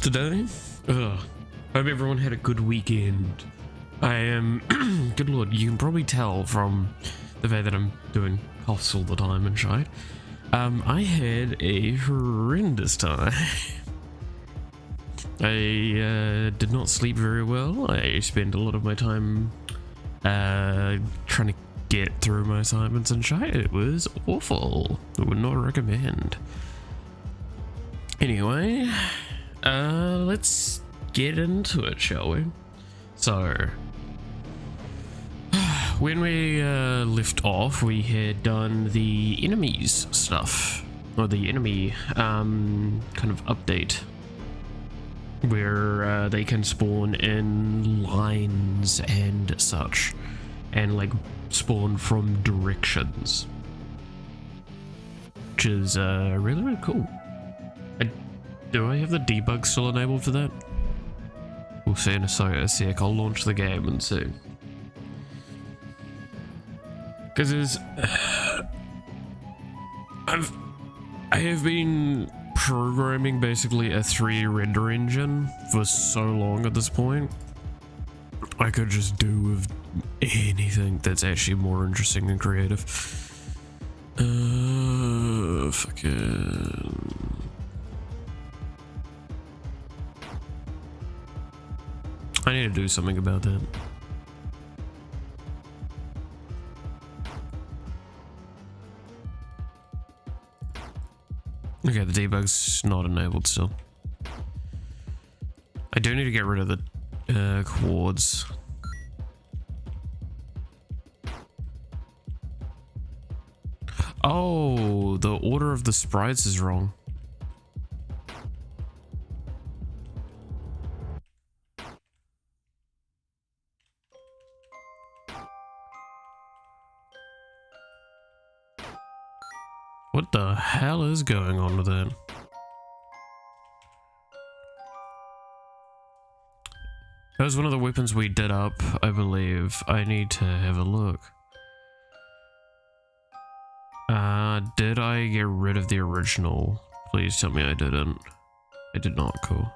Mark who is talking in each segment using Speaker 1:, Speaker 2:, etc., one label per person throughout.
Speaker 1: Today, hope everyone had a good weekend. I am good lord, you can probably tell from the fact that I'm doing coughs all the time and shit. I had a horrendous time. I did not sleep very well. I spent a lot of my time trying to get through my assignments and shit. It was awful. I would not recommend. Anyway, let's get into it, shall we? So, when we left off, we had done the enemies stuff, or the enemy kind of update, where they can spawn in lines and such, and like spawn from directions, which is really, really cool. Do I have the debug still enabled for that? We'll see in a sec. I'll launch the game and see. Because I have been programming basically a 3D render engine for so long at this point. I could just do with anything that's actually more interesting and creative. Fucking... I need to do something about that. Okay, the debug's not enabled still. I do need to get rid of the chords. Oh, the order of the sprites is wrong. What the hell is going on with that? That was one of the weapons we did up, I believe. I need to have a look. Did I get rid of the original? Please tell me I didn't. I did not, cool.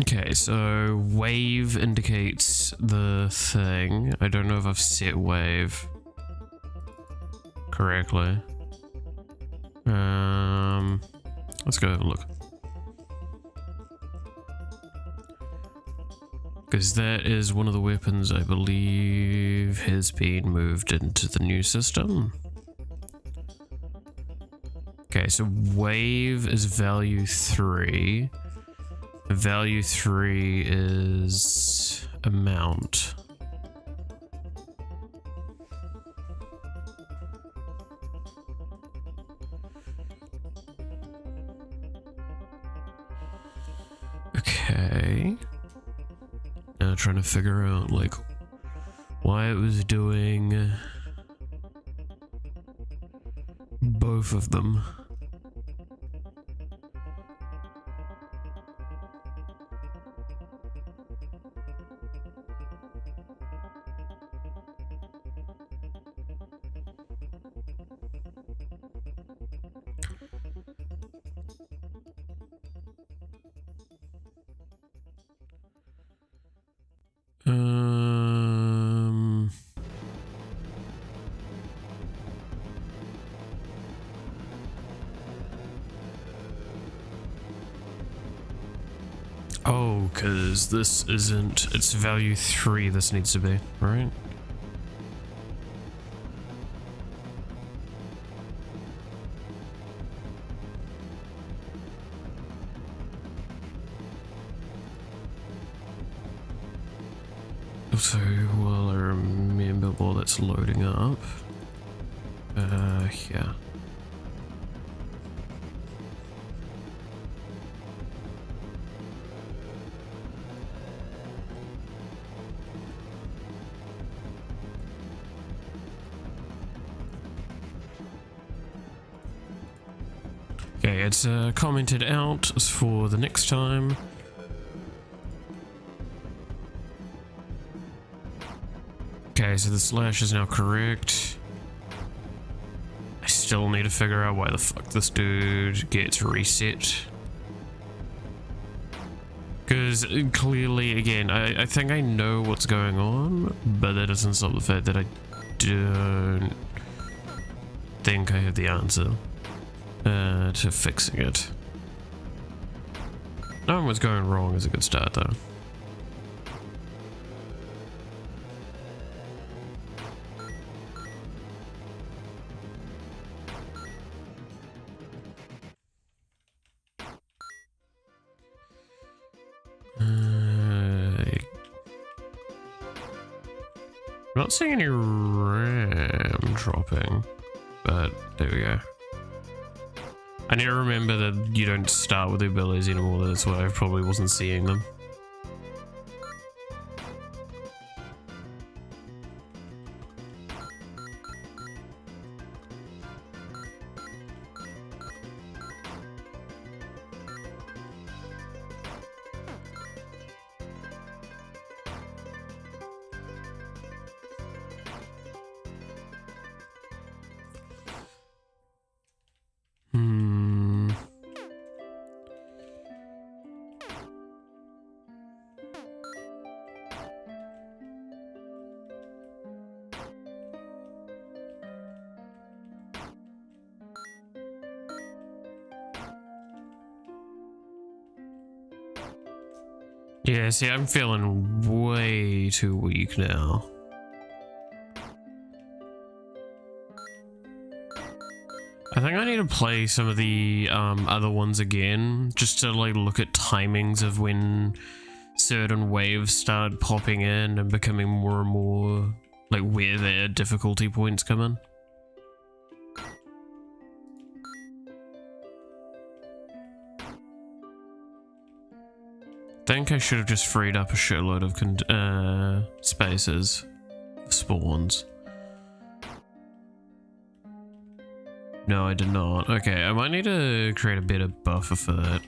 Speaker 1: Okay, so wave indicates the thing. I don't know if I've set wave correctly. Let's go have a look. Because that is one of the weapons I believe has been moved into the new system. Okay, so wave is value 3. Value 3 is amount. Okay. Now trying to figure out like why it was doing both of them. Oh, because this isn't, it's value 3 this needs to be, right? So while I remember while that's loading up, yeah. Okay, it's commented out for the next time. Okay, so the slash is now correct. I still need to figure out why the fuck this dude gets reset. Because clearly, again, I think I know what's going on, but that doesn't stop the fact that I don't think I have the answer to fixing it. Knowing what's going wrong is a good start, though. I'm not seeing any RAM dropping, but there we go. I need to remember that you don't start with the abilities anymore, that's why I probably wasn't seeing them. Yeah, see, I'm feeling way too weak now. I think I need to play some of the other ones again, just to like look at timings of when certain waves start popping in and becoming more and more like where their difficulty points come in. I think I should have just freed up a shitload of spaces for spawns. No, I did not. Okay, I might need to create a better buffer for that.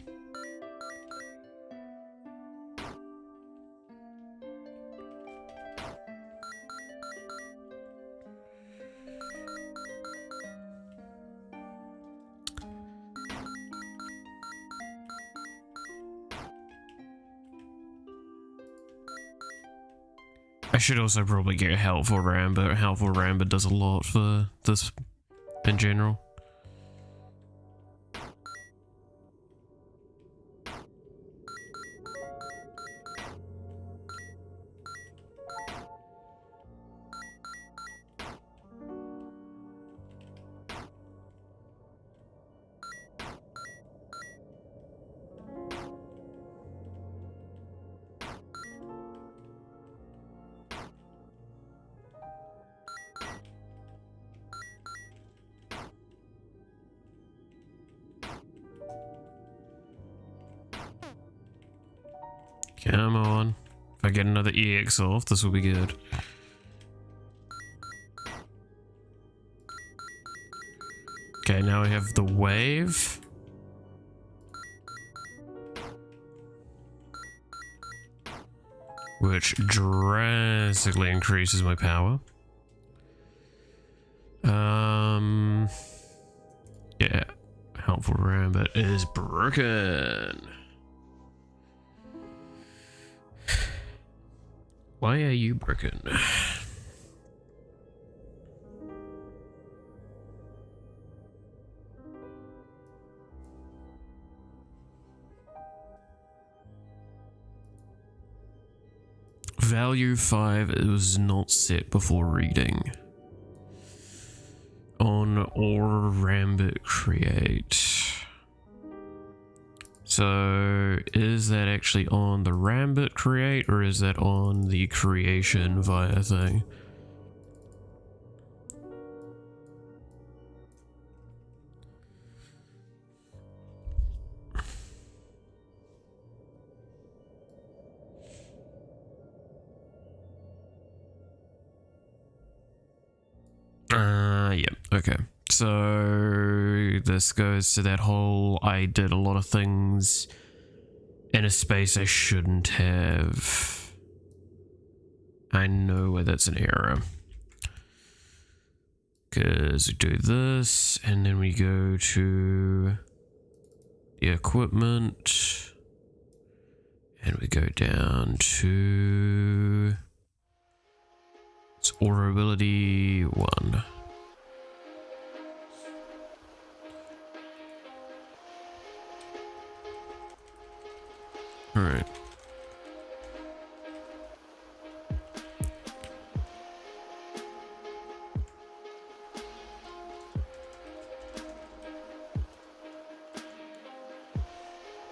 Speaker 1: I should also probably get helpful RAM, but helpful RAM does a lot for this in general. Come on. If I get another EX off, this will be good. Okay, now we have the wave. Which drastically increases my power. Yeah. Helpful Rabbit is broken. Why are you broken? Value 5 was not set before reading. On or Rambit create. So is that actually on the Rambit create, or is that on the creation via thing? Yeah, okay. So this goes to that whole I did a lot of things in a space I shouldn't have. I know where that's an error. Because we do this, and then we go to the equipment, and we go down to it's orability 1. All right.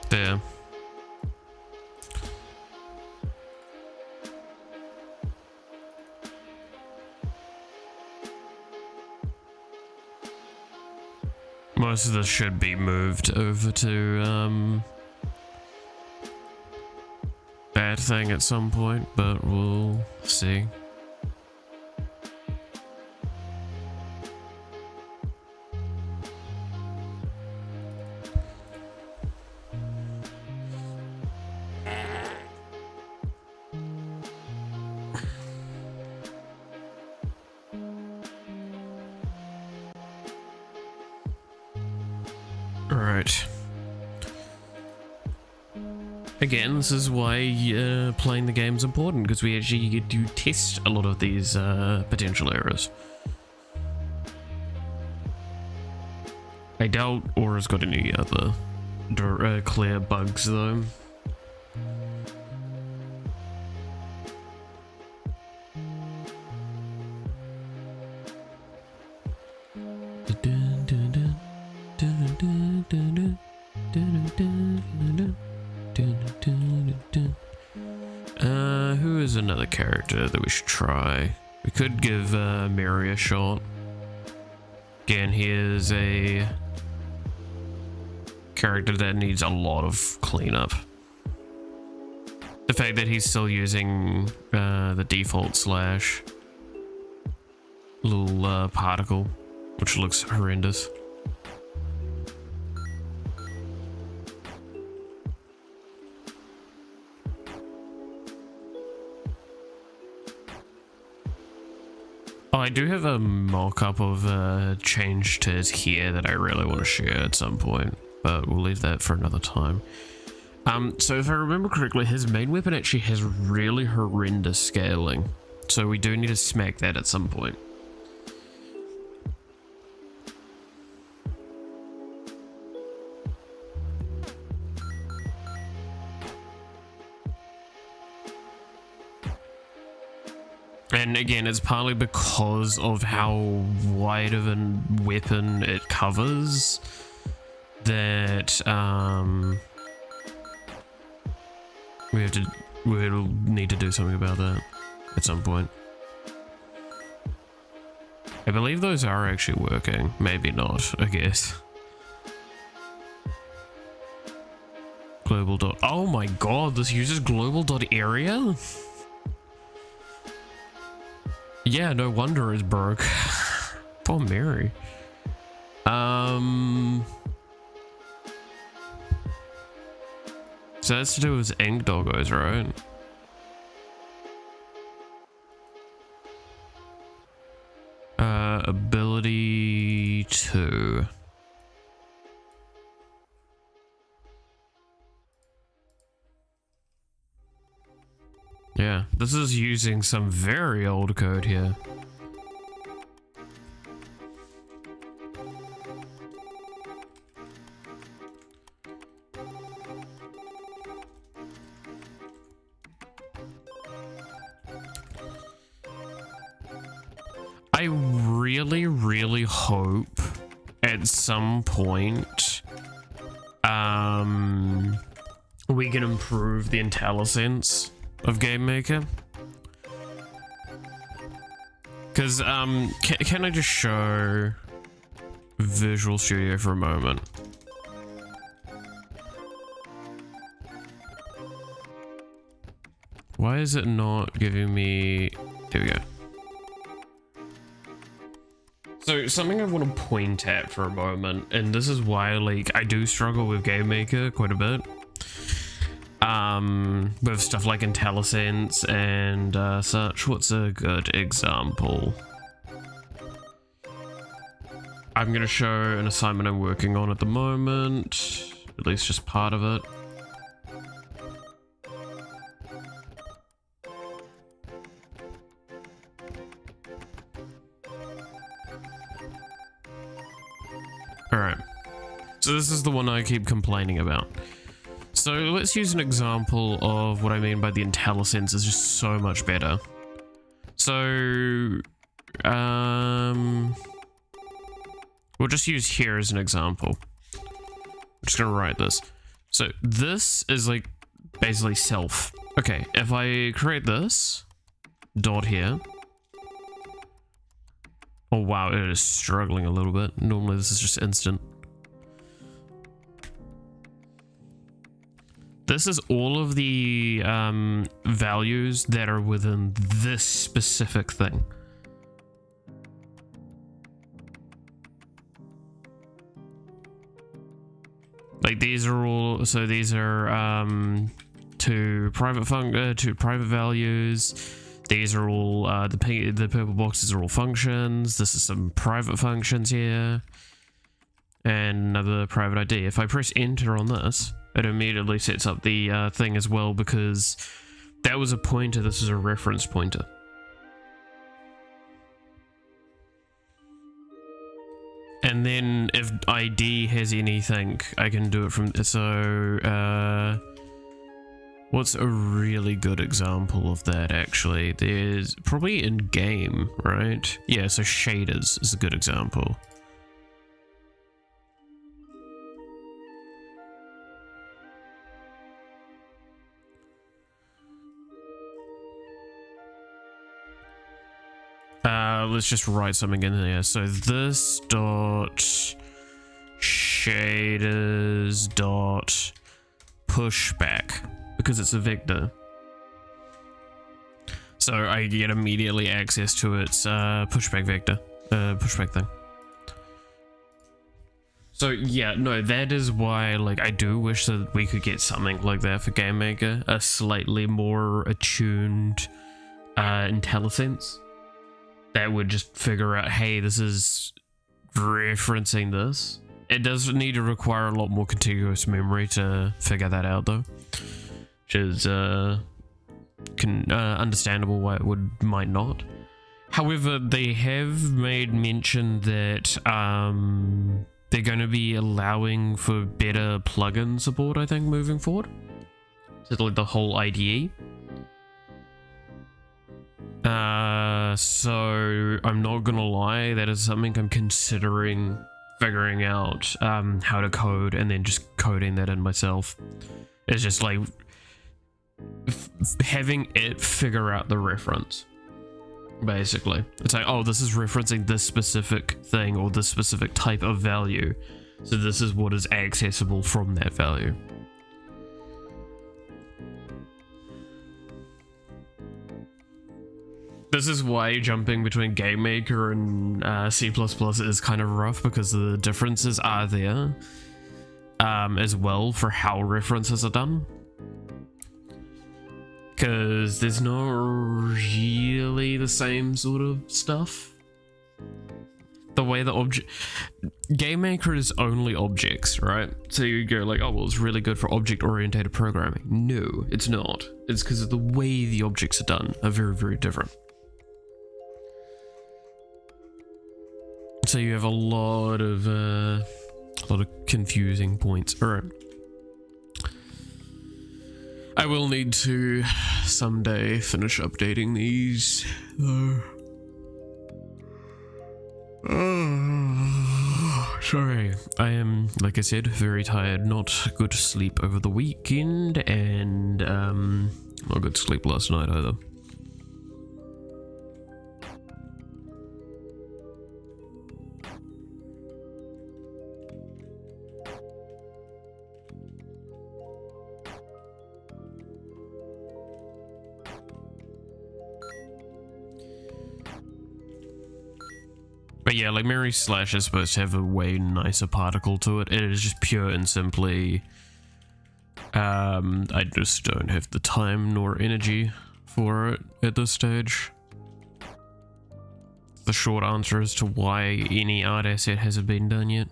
Speaker 1: There. Most of this should be moved over to that thing at some point, but we'll see. Alright. Again, this is why playing the game's important, because we actually get to test a lot of these potential errors. I doubt Aura's got any other clear bugs though. Who is another character that we should try? We could give Mary a shot. Again, he is a character that needs a lot of cleanup. The fact that he's still using the default slash little particle, which looks horrendous. Oh, I do have a mock-up of a change to his hair that I really want to share at some point, but we'll leave that for another time. So if I remember correctly, his main weapon actually has really horrendous scaling, so we do need to smack that at some point. And again, it's partly because of how wide of a weapon it covers that we'll need to do something about that at some point. I believe those are actually working. Maybe not, I guess. Global dot. Oh my god, this uses global dot area? Yeah, no wonder it's broke. Poor Mary. So that's to do with ink doggos, right? Ability 2. Yeah, this is using some very old code here. I really, really hope at some point we can improve the IntelliSense of GameMaker. Because, can I just show Visual Studio for a moment? Why is it not giving me... There we go. So, something I want to point at for a moment, and this is why, like, I do struggle with GameMaker quite a bit. With stuff like IntelliSense and such. What's a good example? I'm gonna show an assignment I'm working on at the moment, at least just part of it. Alright, so this is the one I keep complaining about. So let's use an example of what I mean by the IntelliSense is just so much better. So, we'll just use here as an example. I'm just gonna write this. So this is like basically self. Okay, if I create this dot here. Oh wow, it is struggling a little bit. Normally this is just instant. This is all of the values that are within this specific thing. Like these are all, so these are two private values. These are all the purple boxes are all functions. This is some private functions here, and another private ID. If I press enter on this, it immediately sets up the thing as well, because that was a pointer. This is a reference pointer. And then if ID has anything, I can do it from, so what's a really good example of that actually? There's probably in game, right? Yeah, so shaders is a good example. Let's just write something in there. So this dot shaders dot pushback, because it's a vector. So I get immediately access to its pushback vector, pushback thing. So yeah, no, that is why, like, I do wish that we could get something like that for GameMaker, a slightly more attuned IntelliSense. That would just figure out, hey, this is referencing this. It does need to require a lot more contiguous memory to figure that out, though, which is understandable why it might not. However, they have made mention that they're going to be allowing for better plugin support, I think, moving forward. So like the whole IDE. So I'm not gonna lie, that is something I'm considering figuring out how to code, and then just coding that in myself. It's just like having it figure out the reference, basically. It's like, oh, this is referencing this specific thing or this specific type of value, so this is what is accessible from that value. This is why jumping between GameMaker and C++ is kind of rough, because the differences are there as well for how references are done. Because there's not really the same sort of stuff. The way the GameMaker is only objects, right? So you go like, oh, well, it's really good for object-oriented programming. No, it's not. It's because of the way the objects are done are very, very different. So you have a lot of confusing points. All right. I will need to someday finish updating these. Sorry, I am, like I said, very tired. Not good sleep over the weekend, and not good sleep last night either. But yeah, like Mary Slash is supposed to have a way nicer particle to it. It is just pure and simply, I just don't have the time nor energy for it at this stage. The short answer as to why any art asset hasn't been done yet.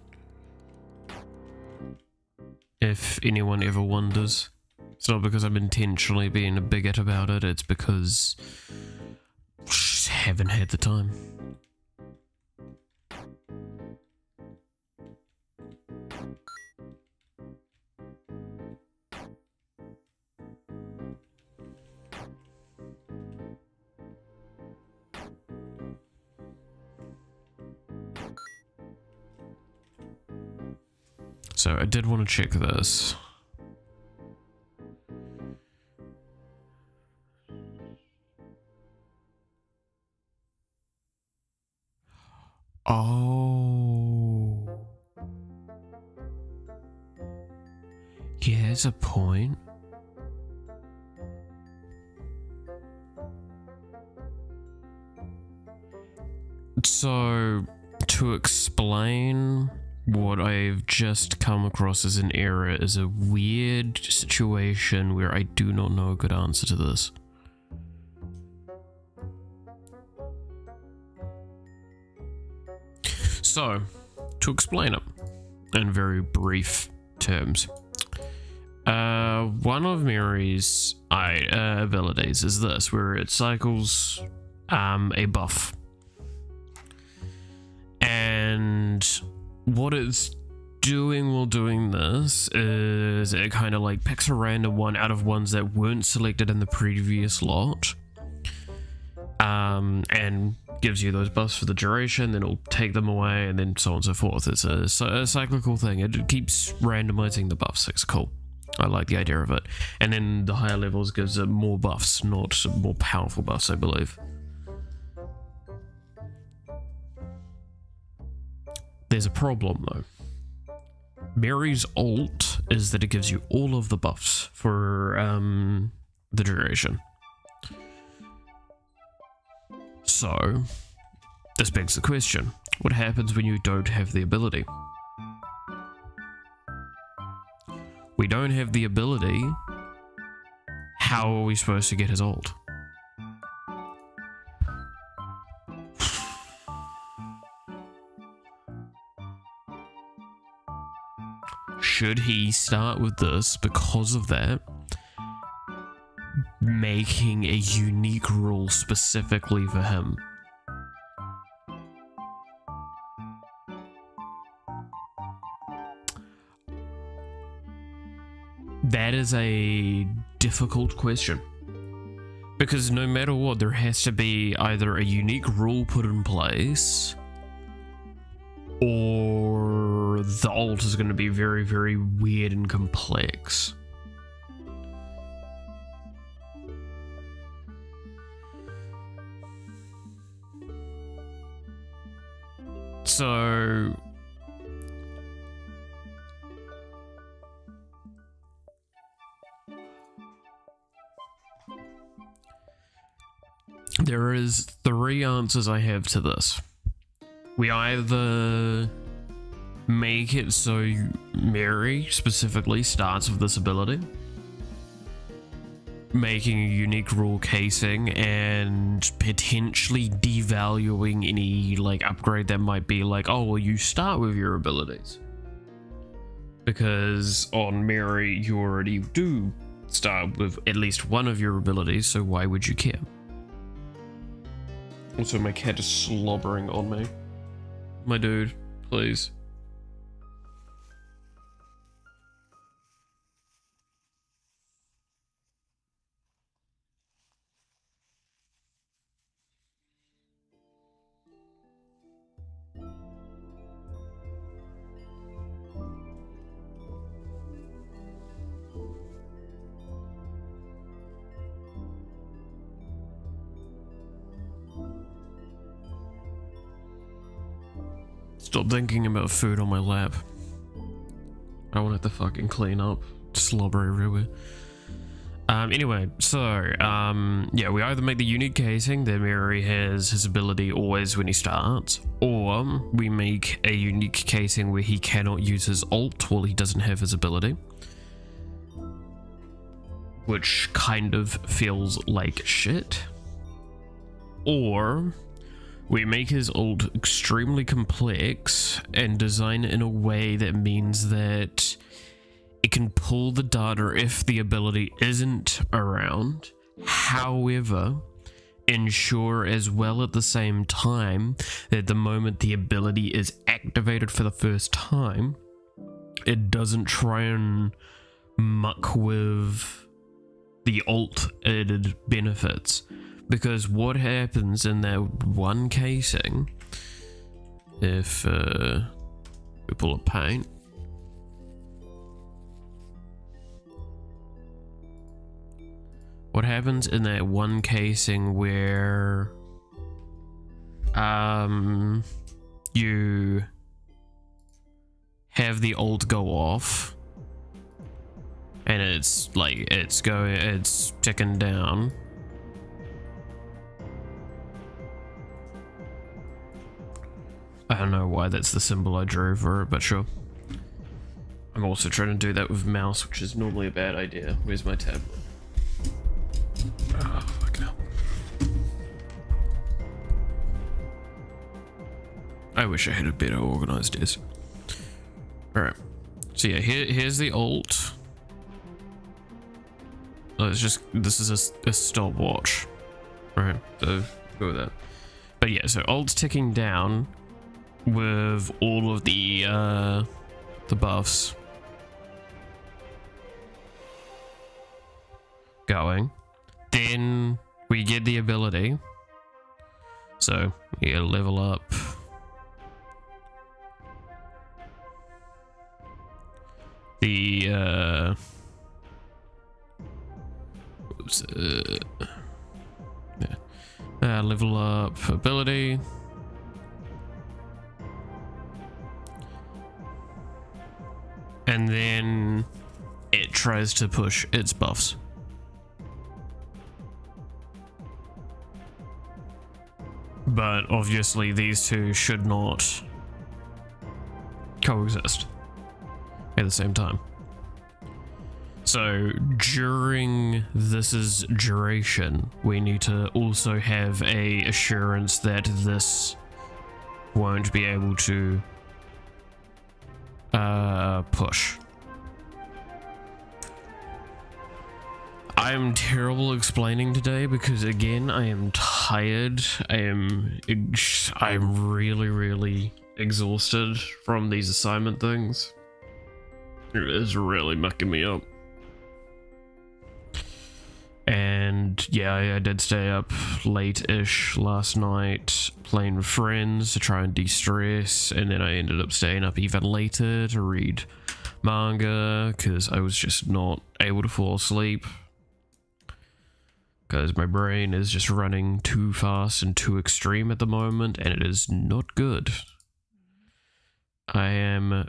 Speaker 1: If anyone ever wonders. It's not because I'm intentionally being a bigot about it, it's because I just haven't had the time. So I did want to check this. Oh. Yeah, there's a point. So, to explain what I've just come across as an error is a weird situation where I do not know a good answer to this. So, to explain it in very brief terms, one of Mary's abilities is this, where it cycles a buff. And what it's doing while doing this is it kind of like picks a random one out of ones that weren't selected in the previous lot, and gives you those buffs for the duration, then it'll take them away, and then so on and so forth. It's a cyclical thing. It keeps randomizing the buffs. It's cool. I like the idea of it. And then the higher levels gives it more buffs, not more powerful buffs, I believe. There's a problem though. Mary's ult is that it gives you all of the buffs for the duration. So, this begs the question, what happens when you don't have the ability? We don't have the ability, how are we supposed to get his ult? Should he start with this because of that, making a unique rule specifically for him? That is a difficult question. Because no matter what, there has to be either a unique rule put in place, or the ult is going to be very, very weird and complex. So there is 3 answers I have to this. We either make it so Mary specifically starts with this ability, making a unique rule casing and potentially devaluing any like upgrade that might be like, oh well, you start with your abilities, because on Mary you already do start with at least one of your abilities, so why would you care? Also, my cat is slobbering on me. My dude, please. Stop thinking about food on my lap. I want it to fucking clean up. Slobber everywhere. Anyway, so, yeah, we either make the unique casing that Mary has his ability always when he starts, or we make a unique casing where he cannot use his ult while he doesn't have his ability. Which kind of feels like shit. Or we make his ult extremely complex and design it in a way that means that it can pull the data if the ability isn't around. However, ensure as well at the same time that the moment the ability is activated for the first time, it doesn't try and muck with the ult added benefits. Because what happens in that one casing, if we pull a paint, what happens in that one casing where you have the ult go off and it's like it's ticking down. I don't know why that's the symbol I drew for it, but sure. I'm also trying to do that with mouse, which is normally a bad idea. Where's my tablet? Oh, fuck hell. I wish I had a better organized desk. Alright. So yeah, here's the ult. Oh, it's just, this is a stopwatch. Right, so go with that. But yeah, so ult's ticking down with all of the buffs going. Then we get the ability. So you level up. The level up ability. And then it tries to push its buffs. But obviously these two should not coexist at the same time. So during this's duration, we need to also have a assurance that this won't be able to push. I'm terrible explaining today because again I am tired. I'm really exhausted from these assignment things. It is really mucking me up. And yeah, I did stay up late-ish last night playing with friends to try and de-stress, and then I ended up staying up even later to read manga because I was just not able to fall asleep because my brain is just running too fast and too extreme at the moment, and it is not good. I am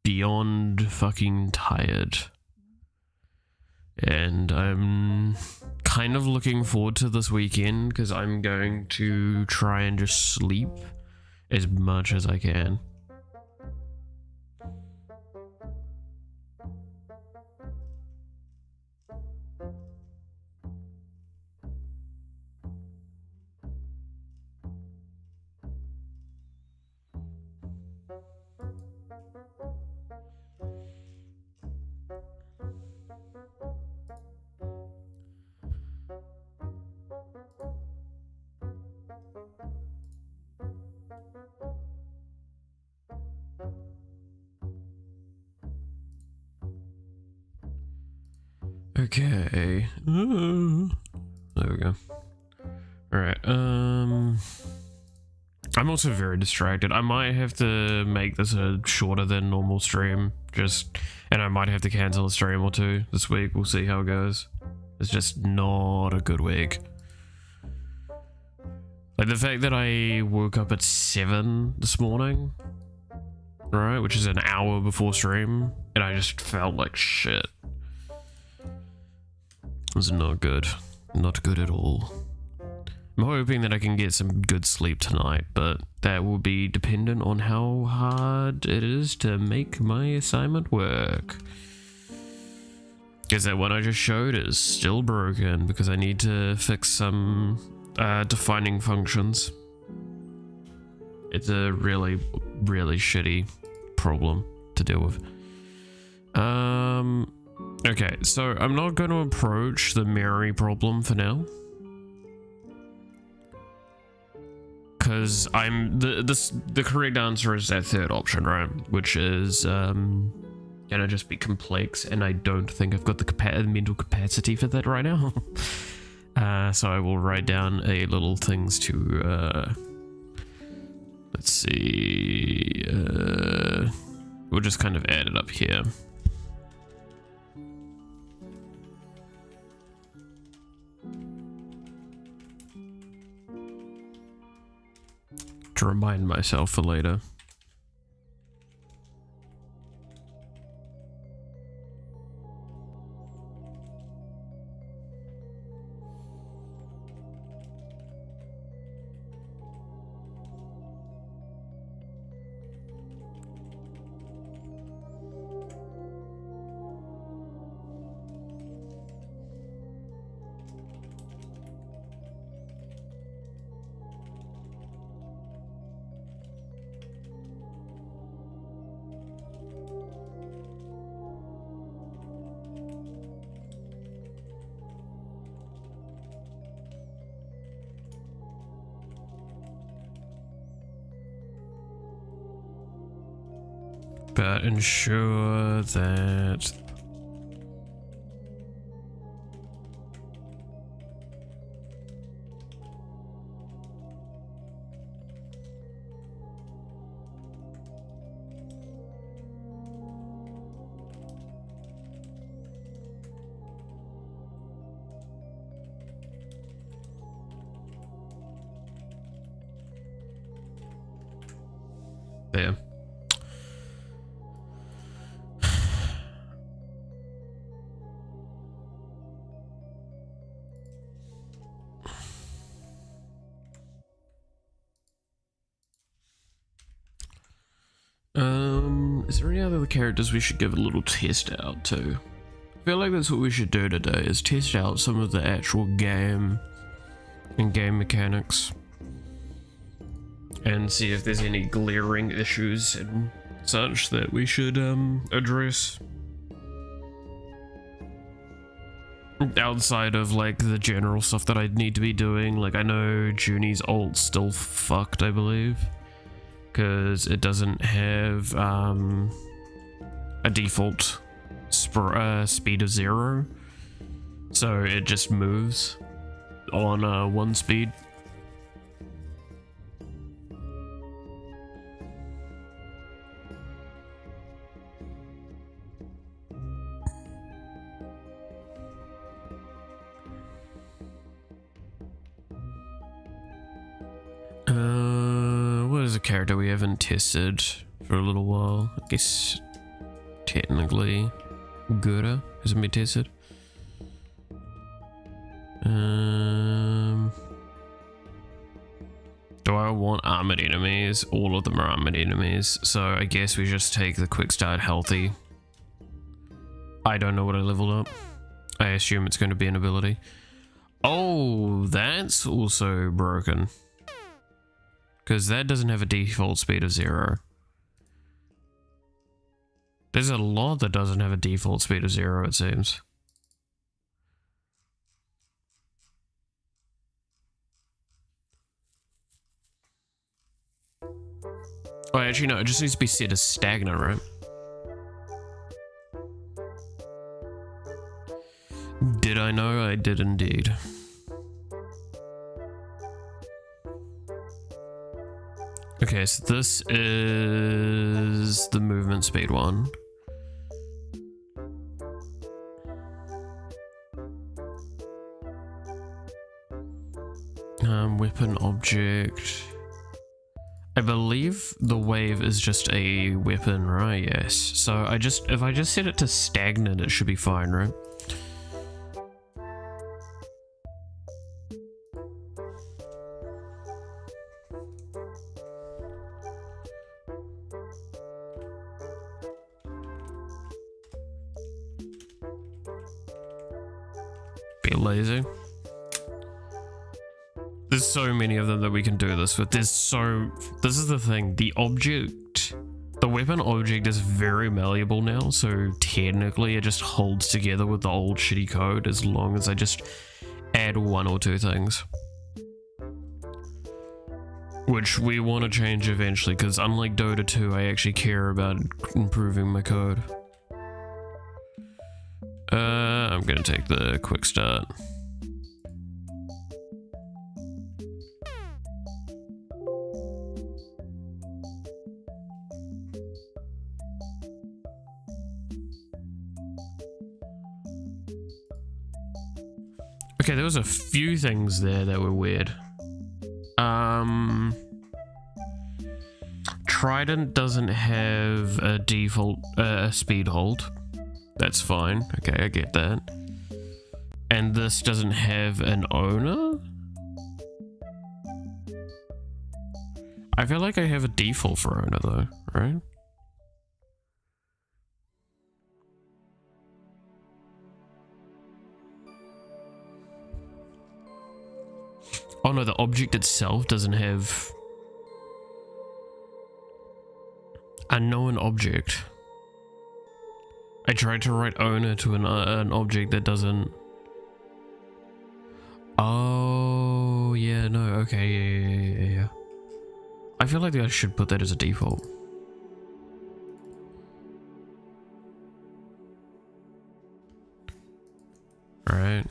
Speaker 1: beyond fucking tired. And I'm kind of looking forward to this weekend because I'm going to try and just sleep as much as I can. Okay. There we go. Alright, I'm also very distracted. I might have to make this a shorter than normal stream, and I might have to cancel a stream or two this week. We'll see how it goes. It's just not a good week. Like the fact that I woke up at 7 this morning, right, which is an hour before stream, and I just felt like shit. It was not good. Not good at all. I'm hoping that I can get some good sleep tonight, but that will be dependent on how hard it is to make my assignment work. Because that one I just showed is still broken because I need to fix some defining functions. It's a really, really shitty problem to deal with. Okay, so I'm not going to approach the Mary problem for now. Because the correct answer is that third option, right? Which is gonna just be complex, and I don't think I've got the mental capacity for that right now. So I will write down a little things to let's see, we'll just kind of add it up here. To remind myself for later. But ensure that there. Is there any other characters we should give a little test out to? I feel like that's what we should do today, is test out some of the actual game and game mechanics. And see if there's any glaring issues and such that we should address. Outside of like the general stuff that I'd need to be doing. Like I know Junie's ult's still fucked, I believe. Because it doesn't have a default speed of 0, so it just moves on 1 speed. What is a character we haven't tested for a little while? I guess technically Gura hasn't been tested. Do I want armored enemies? All of them are armored enemies, so I guess we just take the quick start healthy. I don't know what I leveled up. I assume it's going to be an ability. Oh, that's also broken. Because that doesn't have a default speed of 0. There's a lot that doesn't have a default speed of 0, it seems. Oh, actually no, it just needs to be set as stagnant, right? Did I know? I did indeed. Okay, so this is the movement speed one. weapon object. I believe the wave is just a weapon, right? Yes. So if I just set it to stagnant, it should be fine, right? Be lazy. There's so many of them that we can do this with. This is the thing, the weapon object is very malleable now, so technically it just holds together with the old shitty code as long as I just add one or two things. Which we want to change eventually, because unlike Dota 2, I actually care about improving my code. I'm gonna take the quick start. Okay, there was a few things there that were weird. Trident doesn't have a default speed hold. That's fine. Okay, I get that. And this doesn't have an owner? I feel like I have a default for owner though, right? Oh no, the object itself doesn't have a known object. I tried to write owner to an object that doesn't. Oh yeah, no, okay, yeah. I feel like I should put that as a default. All right.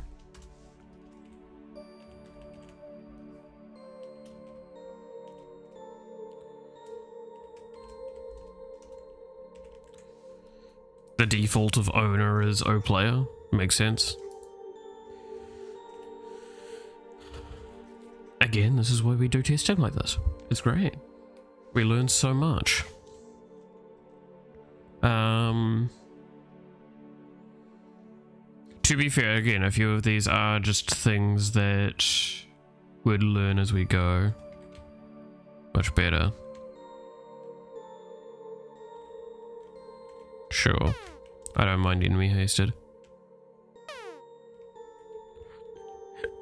Speaker 1: The default of owner is O player. Makes sense. Again, this is why we do testing like this. It's great. We learn so much. To be fair, again, a few of these are just things that we'd learn as we go. Much better. Sure. I don't mind enemy hasted.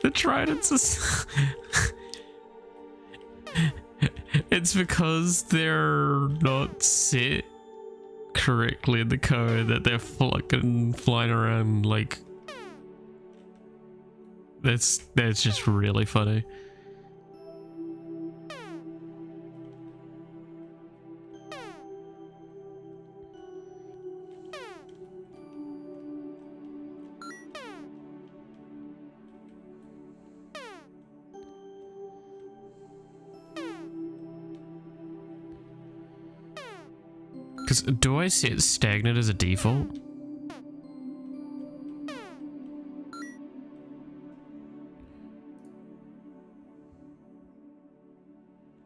Speaker 1: The tridents is... It's because they're not set correctly in the code that they're fucking flying around like... That's just really funny. Because do I set stagnant as a default?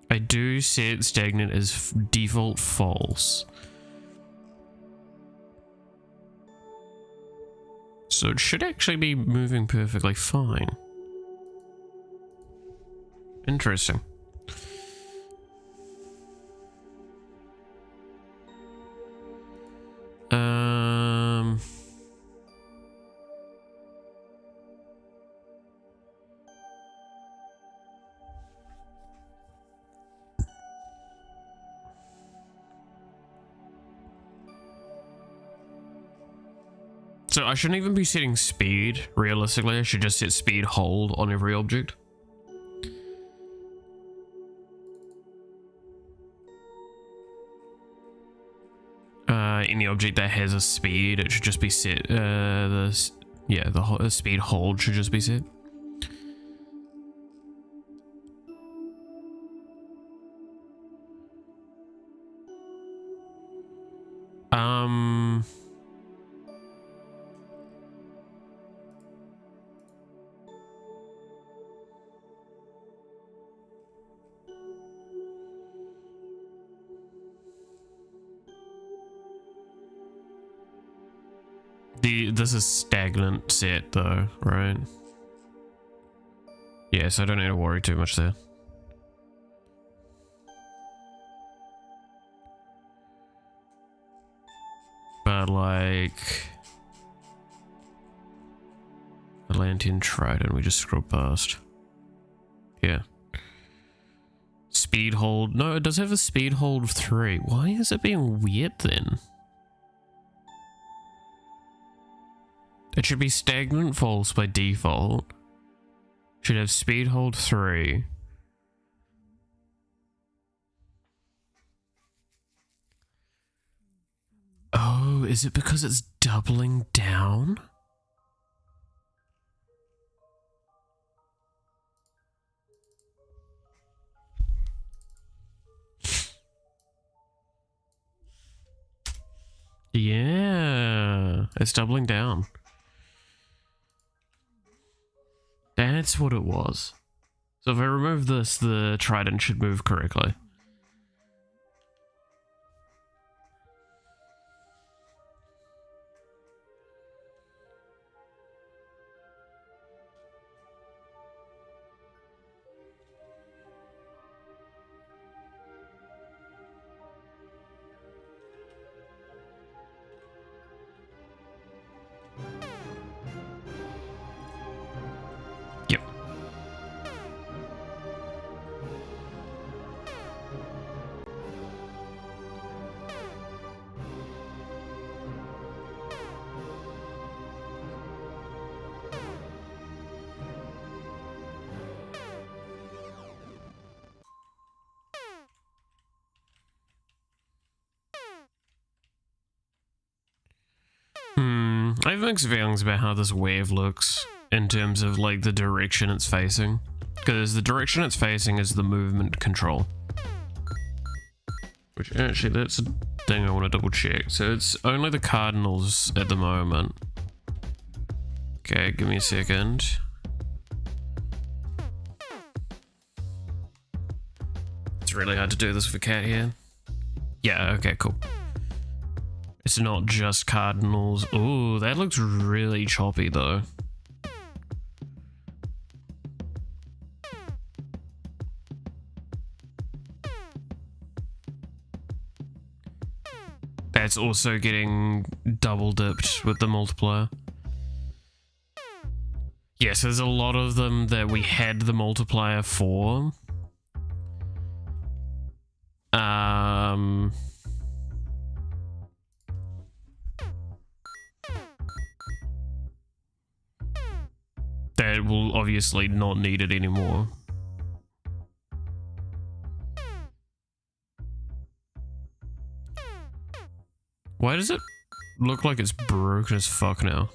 Speaker 1: I do set stagnant as default false. So it should actually be moving perfectly fine. Interesting. So I shouldn't even be setting speed, realistically. I should just set speed hold on every object. Any object that has a speed, it should just be set, the speed hold should just be set. This is stagnant set though, right? Yeah, so I don't need to worry too much there. But like Atlantean Trident, we just scrolled past. Yeah. Speed hold. No, it does have a speed hold of 3. Why is it being weird then? It should be stagnant false by default. Should have speed hold 3. Oh, is it because it's doubling down? Yeah, it's doubling down. That's what it was. So if I remove this, the trident should move correctly. Yep. I have mixed feelings about how this wave looks in terms of like the direction it's facing, because the direction it's facing is the movement control, which actually that's a thing I want to double check. So it's only the cardinals at the moment. Okay, give me a second. It's really hard to do this with a cat here. Yeah, okay, cool. It's not just cardinals. Ooh, that looks really choppy though. That's also getting double dipped with the multiplier. Yes, there's a lot of them that we had the multiplier for. That will obviously not need it anymore. Why does it look like it's broken as fuck now?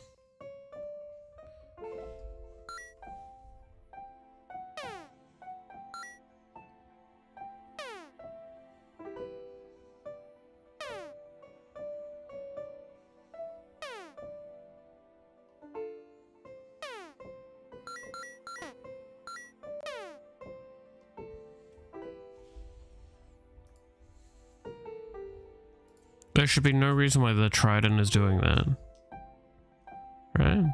Speaker 1: There should be no reason why the trident is doing that. Right?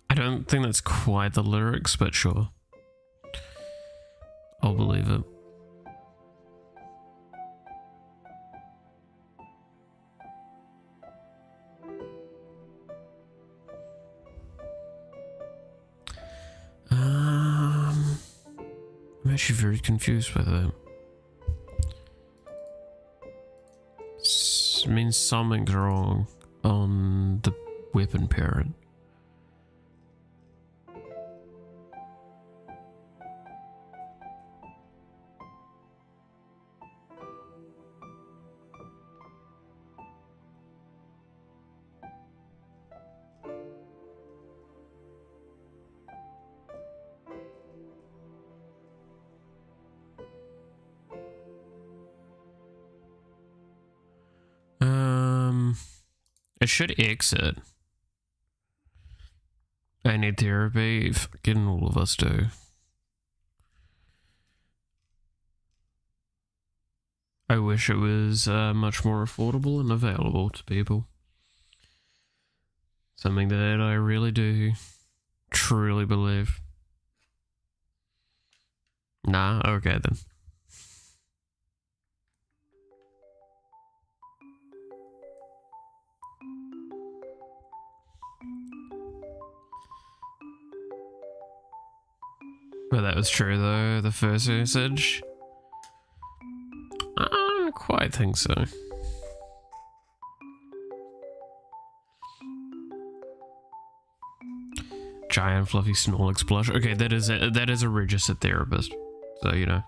Speaker 1: I don't think that's quite the lyrics, but sure. I'll believe it. I'm actually very confused by that. It means something's wrong on the weapon parent. I should exit. I need therapy. Fucking all of us do. I wish it was much more affordable and available to people. Something that I really do truly believe. Nah, okay then. But that was true though, the first message. I don't quite think so. Giant fluffy Snorlax plush. Okay, that is a registered therapist. So you know.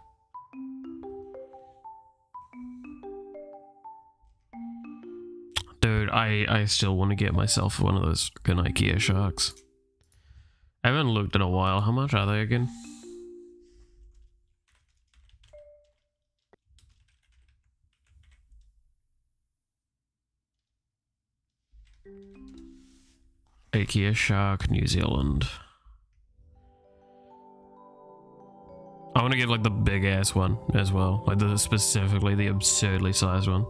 Speaker 1: Dude, I still want to get myself one of those fucking IKEA sharks. I haven't looked in a while. How much are they again? IKEA shark, New Zealand. I want to get like the big ass one as well, like specifically the absurdly sized one.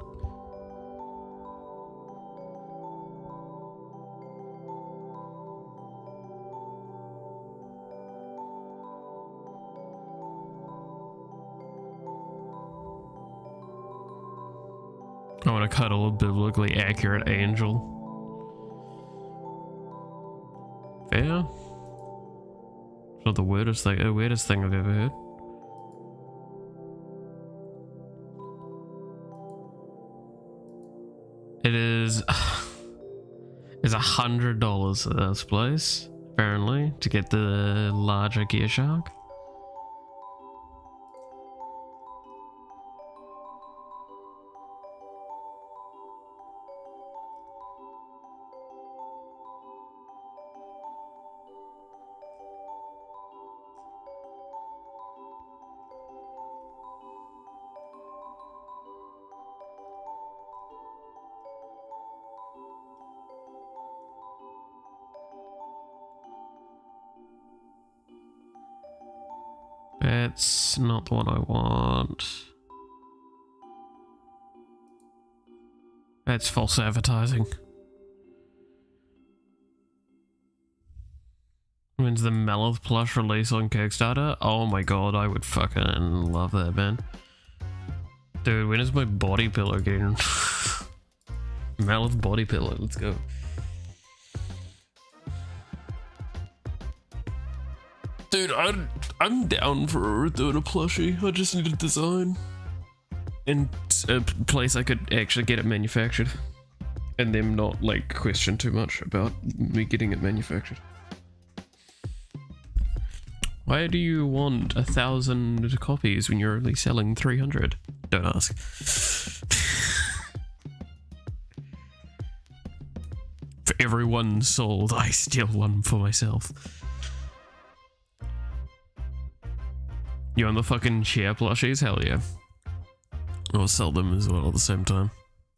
Speaker 1: I want to cuddle a biblically accurate angel. Fair? It's not the weirdest thing I've ever heard. It is it's $100 at this place, apparently, to get the larger gear shark. That's not the one I want. That's false advertising. When's the Malith plush release on Kickstarter? Oh my god, I would fucking love that, man. Dude, when is my body pillow getting? Malith body pillow, let's go. Dude, I'm down for a Earth plushie. I just need a design and a place I could actually get it manufactured, and them not like question too much about me getting it manufactured. Why do you want 1,000 copies when you're only selling 300? Don't ask. For every one sold, I steal one for myself. You want the fucking chair plushies? Hell yeah. I'll sell them as well at the same time.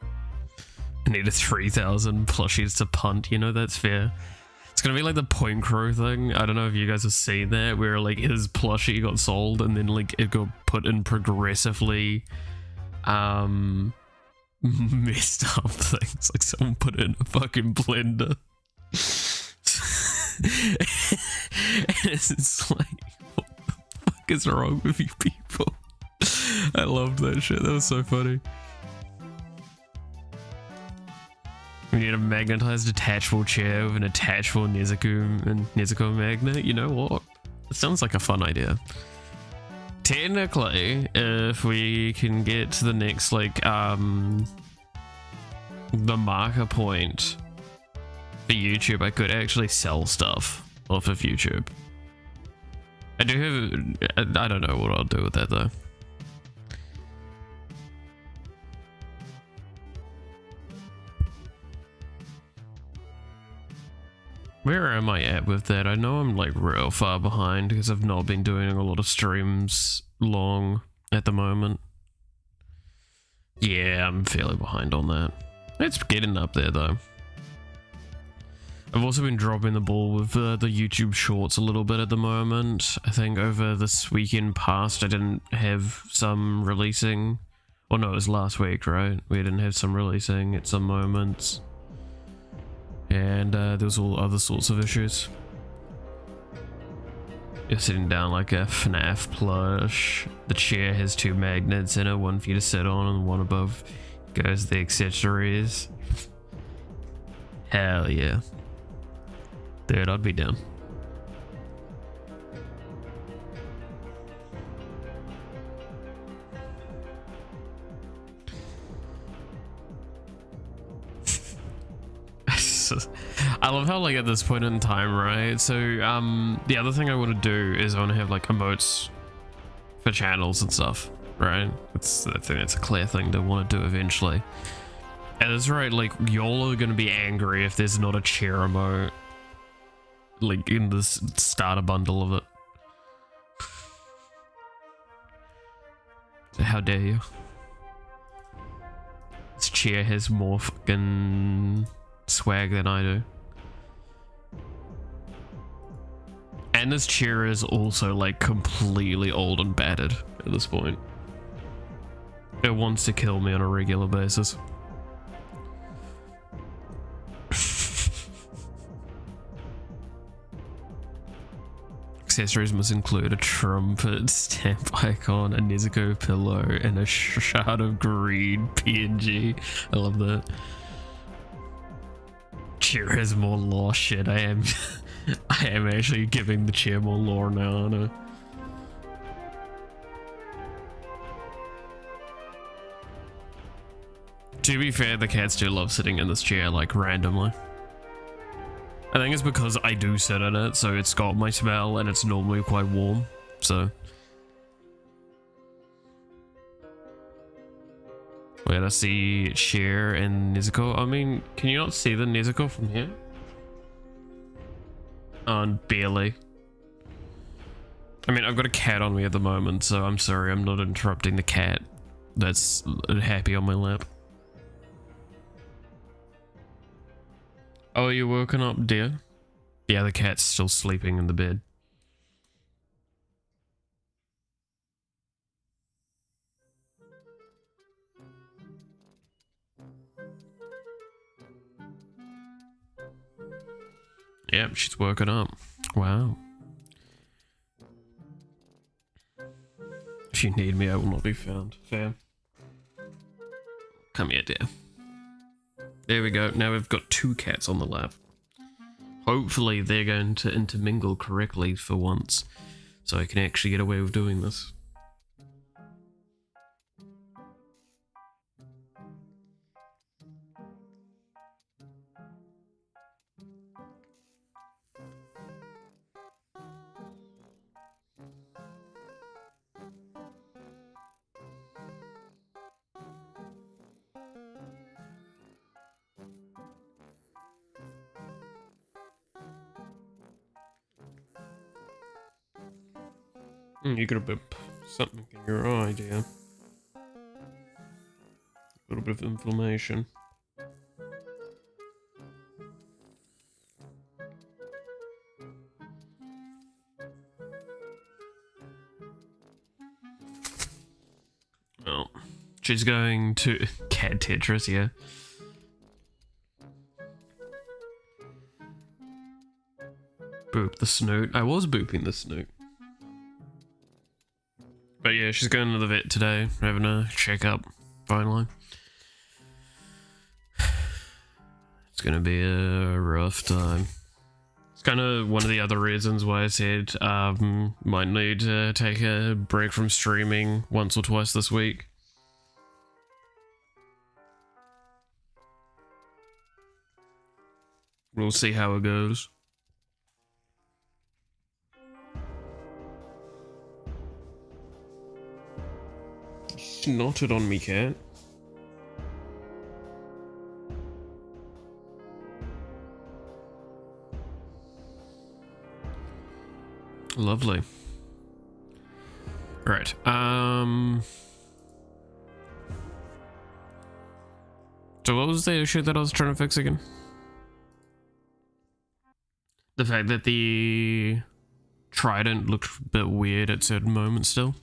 Speaker 1: I need a 3,000 plushies to punt, you know, that's fair. It's gonna be like the Point Crow thing. I don't know if you guys have seen that, where like his plushie got sold and then like it got put in progressively messed up things. Like someone put it in a fucking blender. And it's like, what the fuck is wrong with you people? I loved that shit. That was so funny. We need a magnetized detachable chair with an attachable Nezuko magnet. You know what? It sounds like a fun idea. Technically, if we can get to the next, like, the marker point for YouTube, I could actually sell stuff off of YouTube. I do have, I don't know what I'll do with that though. Where am I at with that? I know I'm like real far behind because I've not been doing a lot of streams long at the moment. Yeah, I'm fairly behind on that. It's getting up there though. I've also been dropping the ball with the YouTube shorts a little bit at the moment. I think over this weekend past I didn't have some releasing. Oh no, it was last week, right? We didn't have some releasing at some moments. And there was all other sorts of issues. You're sitting down like a FNAF plush. The chair has two magnets in it, one for you to sit on and one above goes the accessories. Hell yeah. Dude, I'd be down. I love how, like, at this point in time, right? So, the other thing I want to do is I want to have, like, emotes for channels and stuff, right? I think it's a clear thing to want to do eventually. And that's right, like, y'all are going to be angry if there's not a chair emote, like, in this starter bundle of it. So how dare you? This chair has more fucking swag than I do. And this chair is also, like, completely old and battered at this point. It wants to kill me on a regular basis. Accessories must include a trumpet, stamp icon, a Nezuko pillow, and a shard of green PNG. I love that. Chair has more lore. Shit, I am actually giving the chair more lore now, I know. To be fair, the cats do love sitting in this chair, like, randomly. I think it's because I do sit in it, so it's got my smell and it's normally quite warm, so. Wait, I see Cher and Nezuko. I mean, can you not see the Nezuko from here? Barely. I mean, I've got a cat on me at the moment, so I'm sorry, I'm not interrupting the cat that's happy on my lap. Oh, are you woken up, dear? Yeah, the cat's still sleeping in the bed. Yep, she's woken up. Wow. If you need me, I will not be found. Fair. Come here, dear. There we go. Now we've got two cats on the lap. Hopefully they're going to intermingle correctly for once, so I can actually get away with doing this. You got a bit of something in your eye, dear. A little bit of inflammation. Well, she's going to cat Tetris, yeah. Boop the snoot. I was booping the snoot. But yeah, she's going to the vet today, having a checkup, finally. It's gonna be a rough time. It's kind of one of the other reasons why I said might need to take a break from streaming once or twice this week. We'll see how it goes. Snotted on me, cat. Lovely. Right. So what was the issue that I was trying to fix again? The fact that the trident looked a bit weird at certain moments still.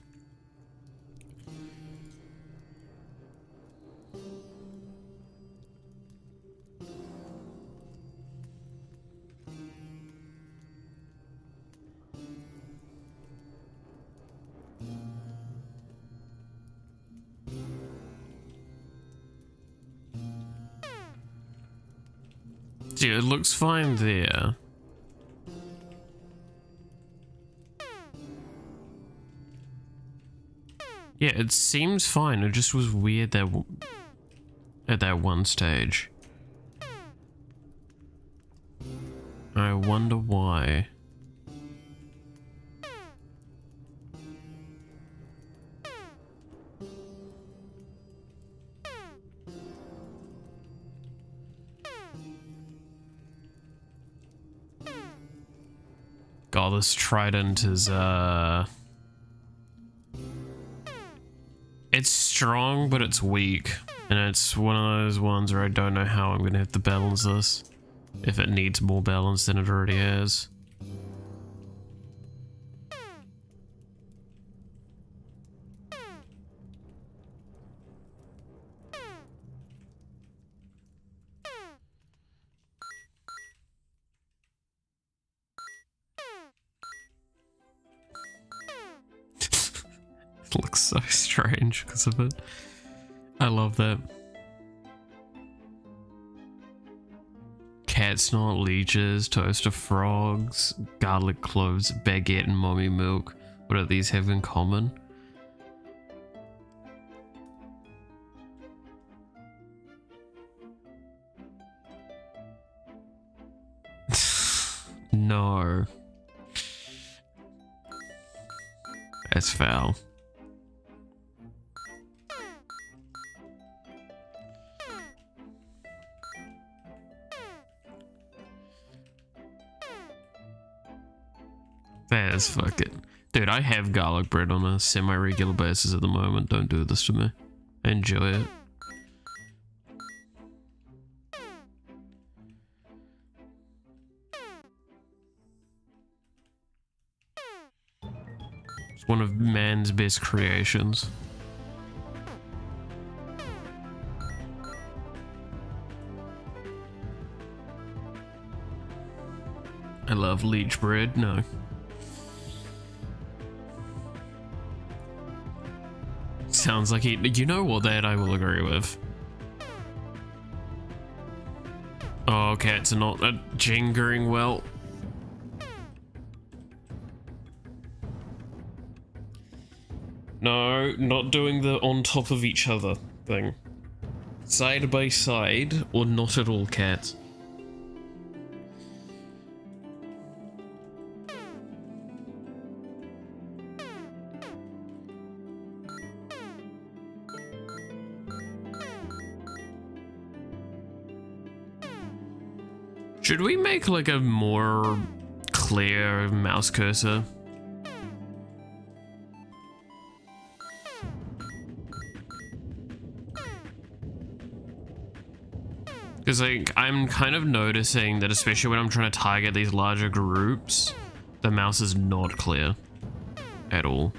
Speaker 1: See, it looks fine there. Yeah, it seems fine. It just was weird that at that one stage. I wonder why. God, this trident is, it's strong, but it's weak. And it's one of those ones where I don't know how I'm gonna have to balance this. If it needs more balance than it already has. It looks so strange because of it. I love that. Cat snot, leeches, toaster frogs, garlic cloves, baguette, and mommy milk. What do these have in common? No. That's foul. That is fucking... Dude, I have garlic bread on a semi-regular basis at the moment. Don't do this to me. I enjoy it. It's one of man's best creations. I love leech bread. No. Sounds like you know what, that I will agree with. Oh, cats are not jingering well. No, not doing the on top of each other thing. Side by side, or not at all, cats. Should we make like a more clear mouse cursor? Because like, I'm kind of noticing that especially when I'm trying to target these larger groups, the mouse is not clear at all.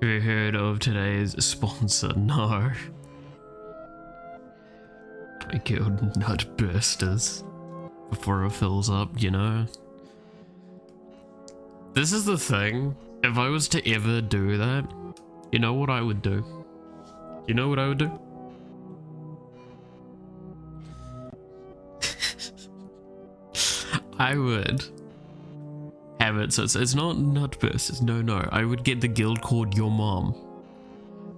Speaker 1: Have you heard of today's sponsor? No. I killed nut bursters before it fills up, you know? This is the thing. If I was to ever do that, you know what I would do? You know what I would do? I would have it so it's not nut bursters. No. I would get the guild called Your Mom.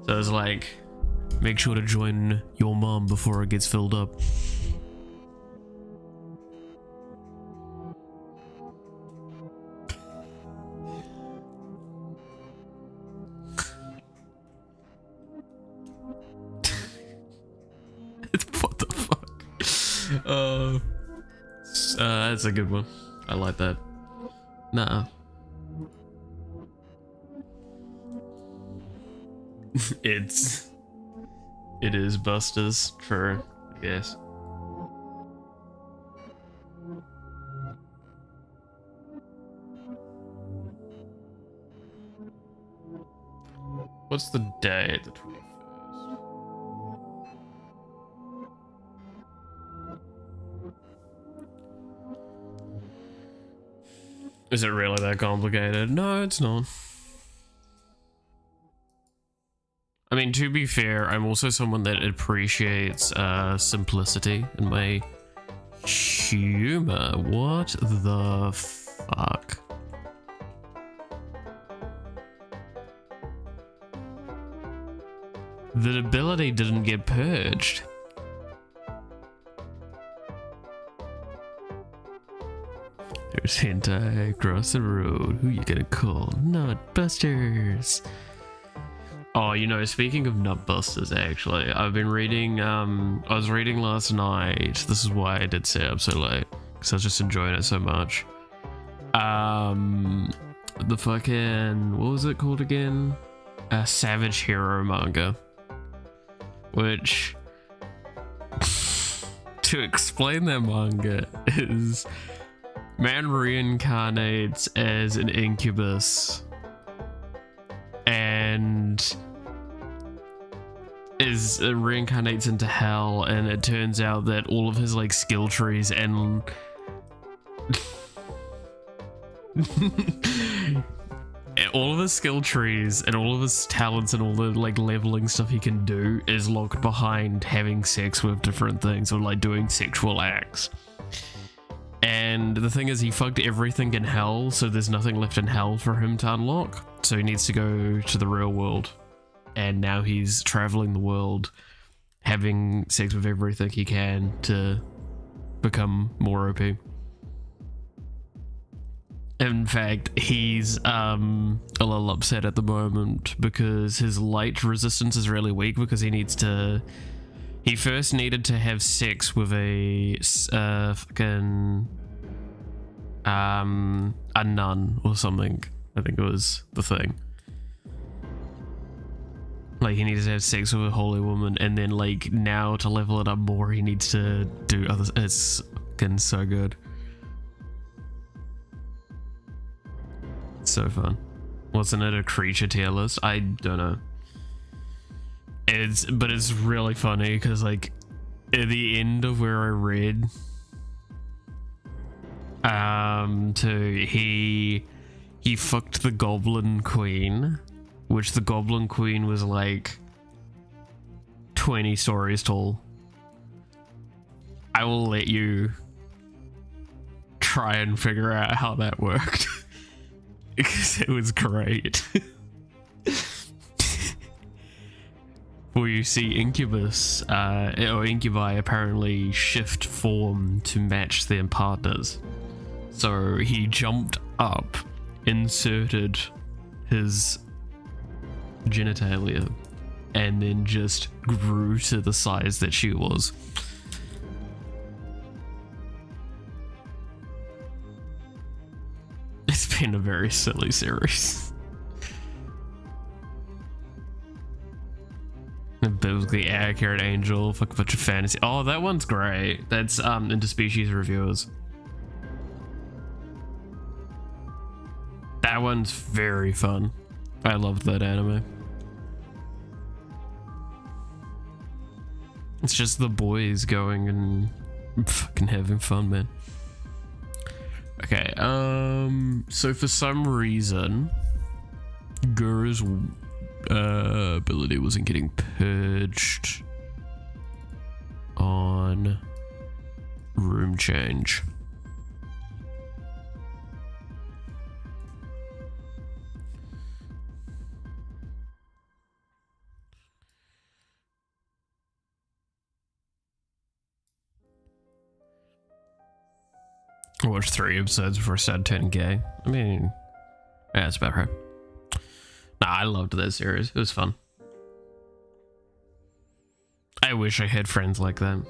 Speaker 1: So it's like, make sure to join your mom before it gets filled up. That's a good one. I like that. Nah. It is Buster's, true, I guess. What's the day? The 21st. Is it really that complicated? No, it's not. I mean, to be fair, I'm also someone that appreciates simplicity in my humor. What the fuck? The ability didn't get purged. There's hentai across the road. Who you gonna call? Nutbusters. Oh, you know, speaking of Nutbusters, actually, I've been reading, I was reading last night. This is why I did stay up so late, because I was just enjoying it so much. The fucking, what was it called again? Savage Hero manga. Which, to explain that manga, is man reincarnates as an incubus and reincarnates into hell, and it turns out that all of his like skill trees and all of his skill trees and all of his talents and all the like leveling stuff he can do is locked behind having sex with different things or like doing sexual acts. And the thing is, he fucked everything in hell, so there's nothing left in hell for him to unlock. So he needs to go to the real world. And now he's traveling the world, having sex with everything he can to become more OP. In fact, he's a little upset at the moment because his light resistance is really weak because he first needed to have sex with a fucking a nun or something. I think it was the thing. Like, he needs to have sex with a holy woman, and then like now to level it up more, he needs to do other. It's fucking so good. So fun. Wasn't it a creature tier list? I don't know. But it's really funny because like at the end of where I read he fucked the goblin queen, which the goblin queen was like 20 stories tall. I will let you try and figure out how that worked because it was great. Well, you see incubus or incubi apparently shift form to match their partners. So he jumped up, inserted his genitalia, and then just grew to the size that she was. It's been a very silly series. A biblically accurate angel, fuck a bunch of fantasy. Oh, that one's great. That's Interspecies Reviewers. That one's very fun. I loved that anime. It's just the boys going and fucking having fun, man. Okay, so for some reason, Guru's ability wasn't getting purged on room change. I watched 3 episodes before I started turning gay. I mean, yeah, that's about right. Nah, I loved that series. It was fun. I wish I had friends like that.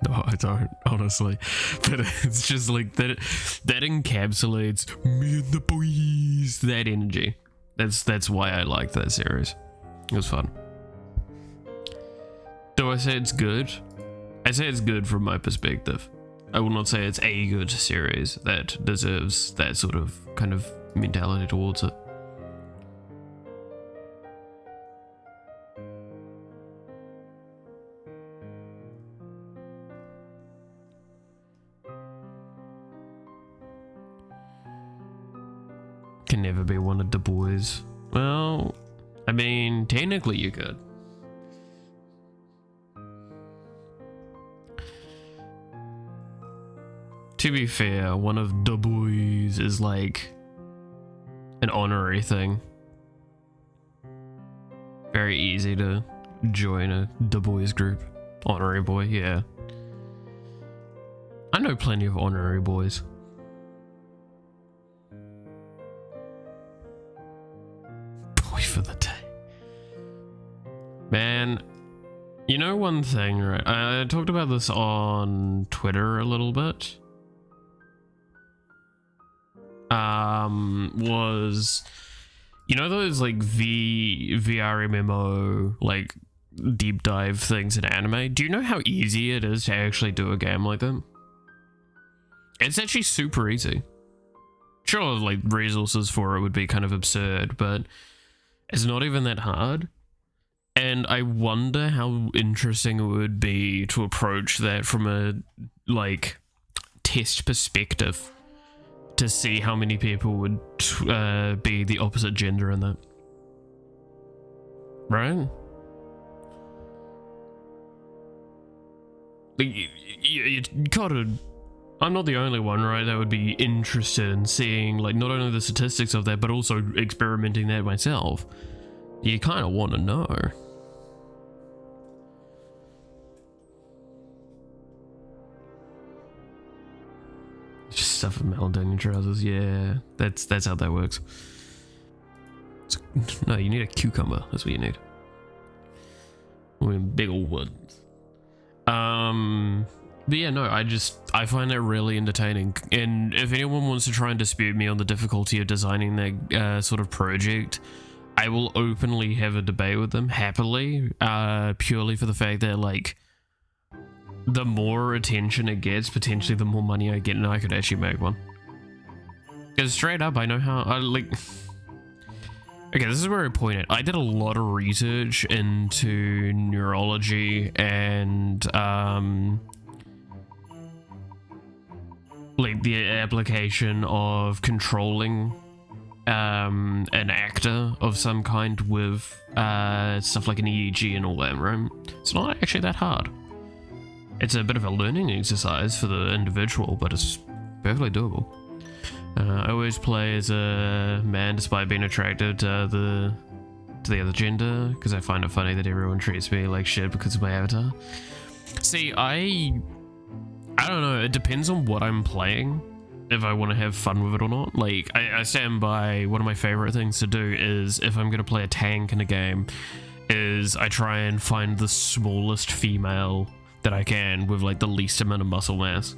Speaker 1: No, I don't, honestly. But it's just like that encapsulates me and the boys. That energy. That's why I like that series. It was fun. Do I say it's good? I say it's good from my perspective. I will not say it's a good series that deserves that sort of kind of mentality towards it. Can never be one of the boys. Well, I mean, technically you could. To be fair, one of the boys is like an honorary thing. Very easy to join a the boys group. Honorary boy, yeah. I know plenty of honorary boys. Boy for the day. Man, you know one thing, right? I talked about this on Twitter a little bit. Was, you know those like VR MMO like deep dive things in anime? Do you know how easy it is to actually do a game like that? It's actually super easy. Sure, like resources for it would be kind of absurd, but it's not even that hard. And I wonder how interesting it would be to approach that from a like test perspective, to see how many people would be the opposite gender in that. Right? Like, you gotta... I'm not the only one, right, that would be interested in seeing, like, not only the statistics of that, but also experimenting that myself. You kind of want to know. Just stuff with metal down your trousers, yeah. That's how that works. No, you need a cucumber. That's what you need. Big old woods. But yeah, no, I find that really entertaining. And if anyone wants to try and dispute me on the difficulty of designing that sort of project, I will openly have a debate with them happily, purely for the fact that, like, the more attention it gets, potentially the more money I get, and I could actually make one. Because straight up, I know how, like... Okay, this is where I point it. I did a lot of research into neurology and, like, the application of controlling an actor of some kind with stuff like an EEG and all that, right? It's not actually that hard. It's a bit of a learning exercise for the individual, but it's perfectly doable. I always play as a man despite being attracted to the other gender, because I find it funny that everyone treats me like shit because of my avatar. See, I don't know, it depends on what I'm playing, if I want to have fun with it or not. Like, I stand by one of my favorite things to do is, if I'm going to play a tank in a game, is I try and find the smallest female that I can with like the least amount of muscle mass,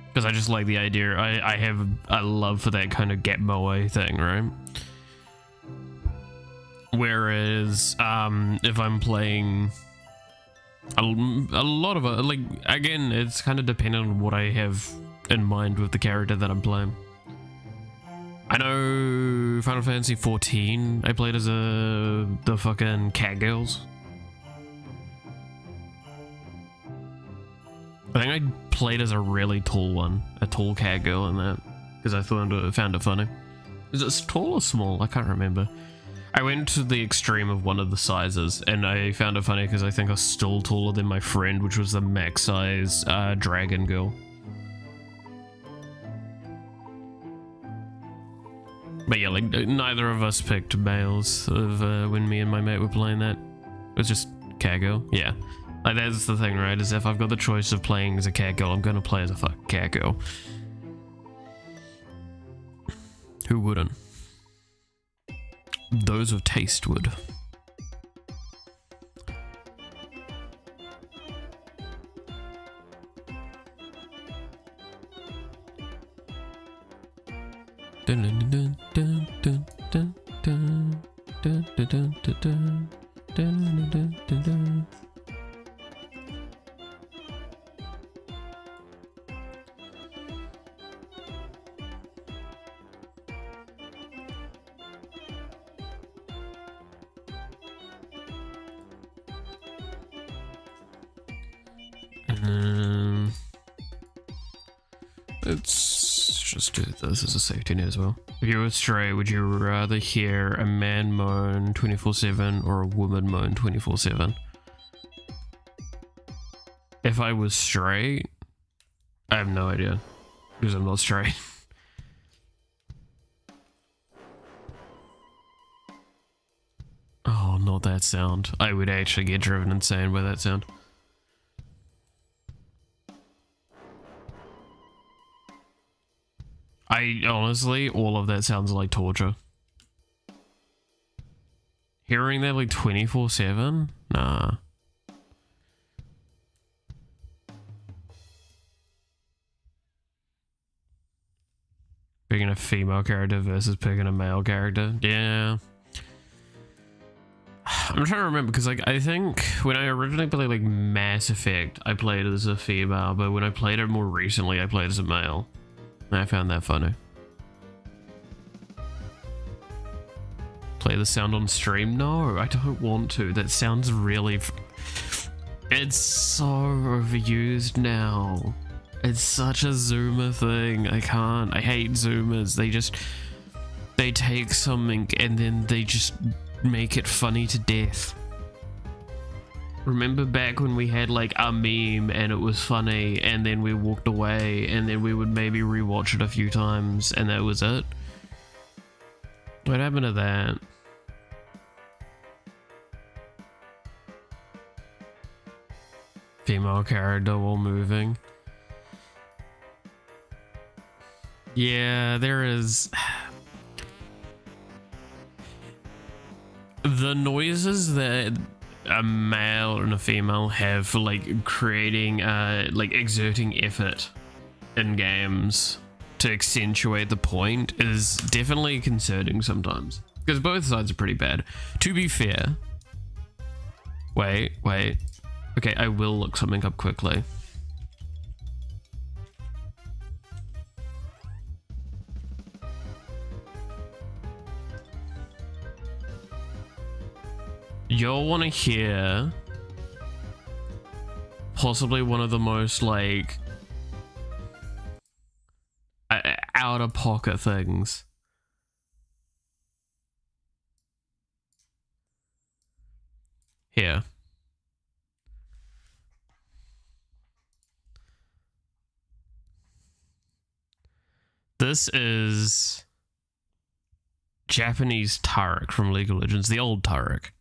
Speaker 1: because I just like the idea. I have a love for that kind of get moe thing, right? Whereas if I'm playing a lot of it, like, again, it's kind of dependent on what I have in mind with the character that I'm playing. I know Final Fantasy 14 I played as the fucking cat girls. I think I played as a really tall one, a tall cat girl in that, because I found it funny. Is it tall or small? I can't remember. I went to the extreme of one of the sizes, and I found it funny because I think I was still taller than my friend, which was the max size dragon girl. But yeah, like, neither of us picked males when me and my mate were playing that. It was just cat girl, yeah. Like, that's the thing, right? Is if I've got the choice of playing as a cat girl, I'm gonna play as a fucking cat girl. Who wouldn't? Those of taste would. Let's just do this as a safety net as well. If you were straight, would you rather hear a man moan 24/7 or a woman moan 24/7? If I was straight, I have no idea, because I'm not straight. Oh, not that sound. I would actually get driven insane by that sound. I honestly, all of that sounds like torture. Hearing that like 24/7? Nah. Picking a female character versus picking a male character. Yeah. I'm trying to remember, because like I think when I originally played like Mass Effect, I played as a female, but when I played it more recently, I played as a male. I found that funny. Play the sound on stream? No, I don't want to. That sounds really... It's so overused now. It's such a Zoomer thing. I can't. I hate Zoomers. They take something and then they just make it funny to death. Remember back when we had like a meme and it was funny and then we walked away and then we would maybe rewatch it a few times and that was it? What happened to that? Female character while moving. Yeah, there is... The noises that a male and a female have for like creating like exerting effort in games to accentuate the point is definitely concerning sometimes, because both sides are pretty bad. To be fair, wait, okay, I will look something up quickly. You'll want to hear possibly one of the most like out of pocket things. Here. This is Japanese Tarek from League of Legends, the old Tarek.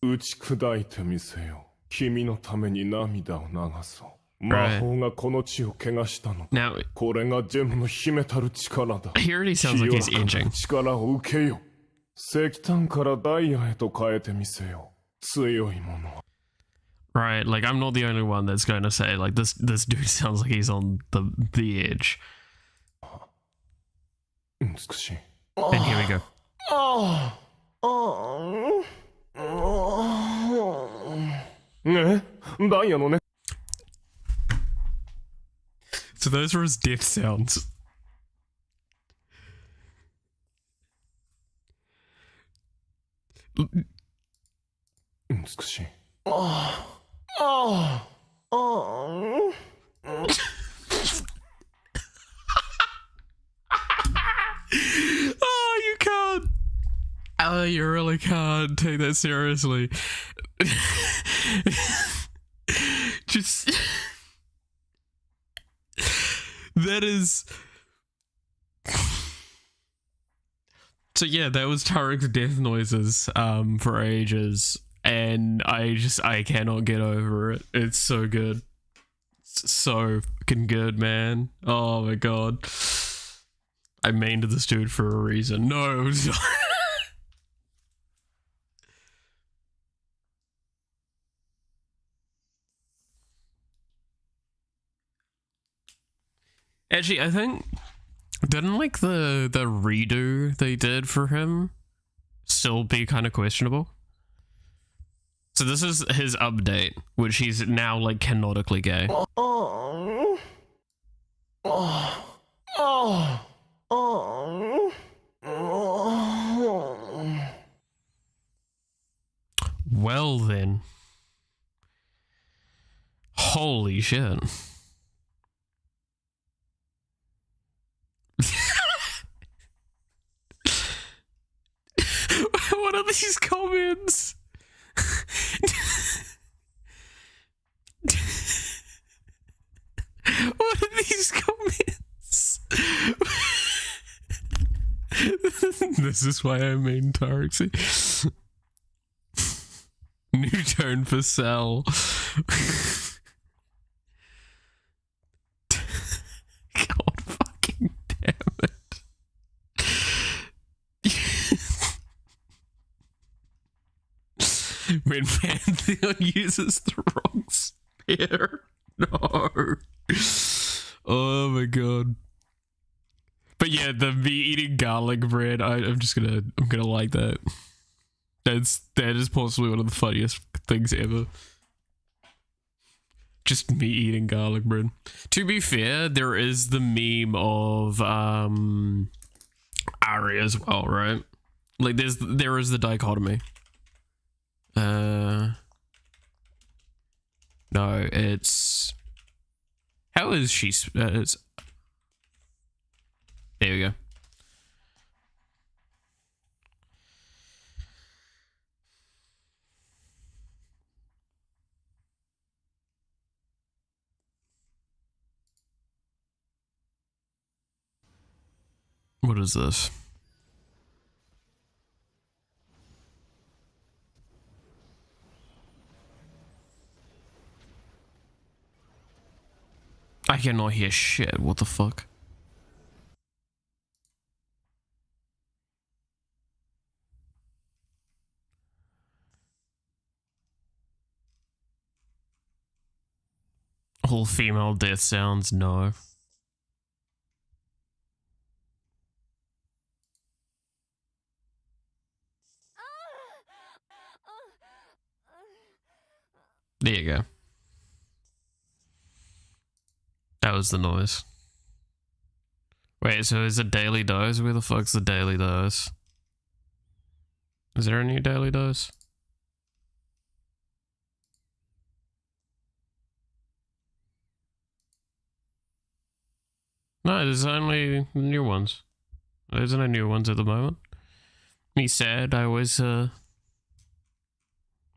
Speaker 2: 打ち砕いてみせよ。君のために涙を流そう。魔法がこの地を汚したの。
Speaker 1: Now,
Speaker 2: これがジェムの秘めたる力だ。
Speaker 1: he already sounds like he's aging.
Speaker 2: 力を受けよ。石炭からダイヤへと変えてみせよ。強いものは。
Speaker 1: Right, like I'm not the only one that's going to say like this dude sounds like he's on the edge.
Speaker 2: 美しい。
Speaker 1: And here we go. So those were his death sounds. Oh, you can't. Oh, you really can't take that seriously. Just... That is... So yeah, that was Tarek's death noises for ages, and I cannot get over it. It's so good. It's so fucking good, man. Oh my god. I mained this dude for a reason. No, it's not. Actually, I think didn't like the redo they did for him still be kind of questionable. So this is his update, which he's now like canonically gay. Well then. Holy shit. What are these comments? What are these comments? This is why I made Tarxy. New tone for Cell. God fucking damn it. When Pantheon uses the wrong spear. No. Oh my god. But yeah, the me eating garlic bread, I'm gonna like that. That is possibly one of the funniest things ever. Just me eating garlic bread. To be fair, there is the meme of Ari as well, right? Like there is the dichotomy. No, it's how is she? It's there we go. What is this? I cannot hear shit. What the fuck? All female death sounds, no. There you go. That was the noise. Wait, so is it daily dose? Where the fuck's the daily dose? Is there a new daily dose? No, there's only new ones. There's no new ones at the moment. Me sad, I was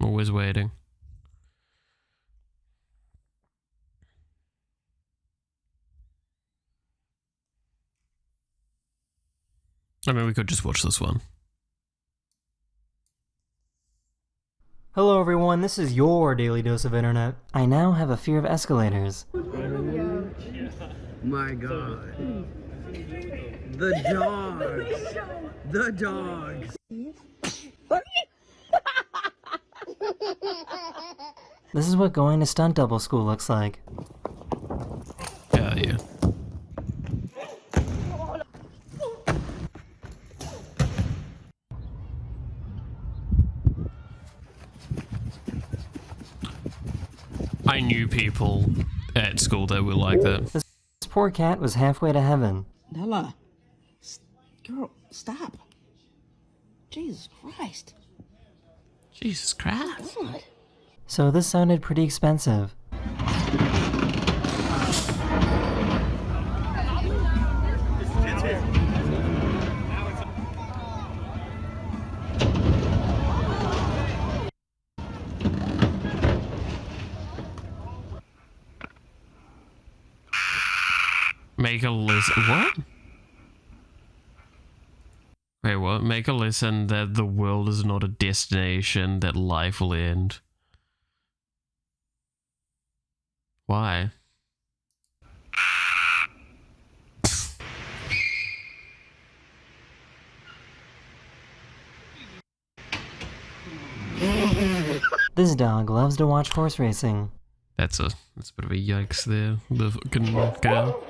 Speaker 1: always waiting. I mean, we could just watch this one.
Speaker 3: Hello everyone, this is your daily dose of internet. I now have a fear of escalators.
Speaker 4: My god. The dogs. The dogs.
Speaker 3: This is what going to stunt double school looks like.
Speaker 1: Hell yeah. I knew people at school that were like that.
Speaker 3: This poor cat was halfway to heaven.
Speaker 5: Nella, girl, stop. Jesus Christ.
Speaker 1: Jesus Christ.
Speaker 5: God.
Speaker 3: So this sounded pretty expensive.
Speaker 1: Make a list. What? Wait, what? Make a lesson that the world is not a destination, that life will end. Why?
Speaker 3: This dog loves to watch horse racing.
Speaker 1: That's a bit of a yikes there. The fucking cow.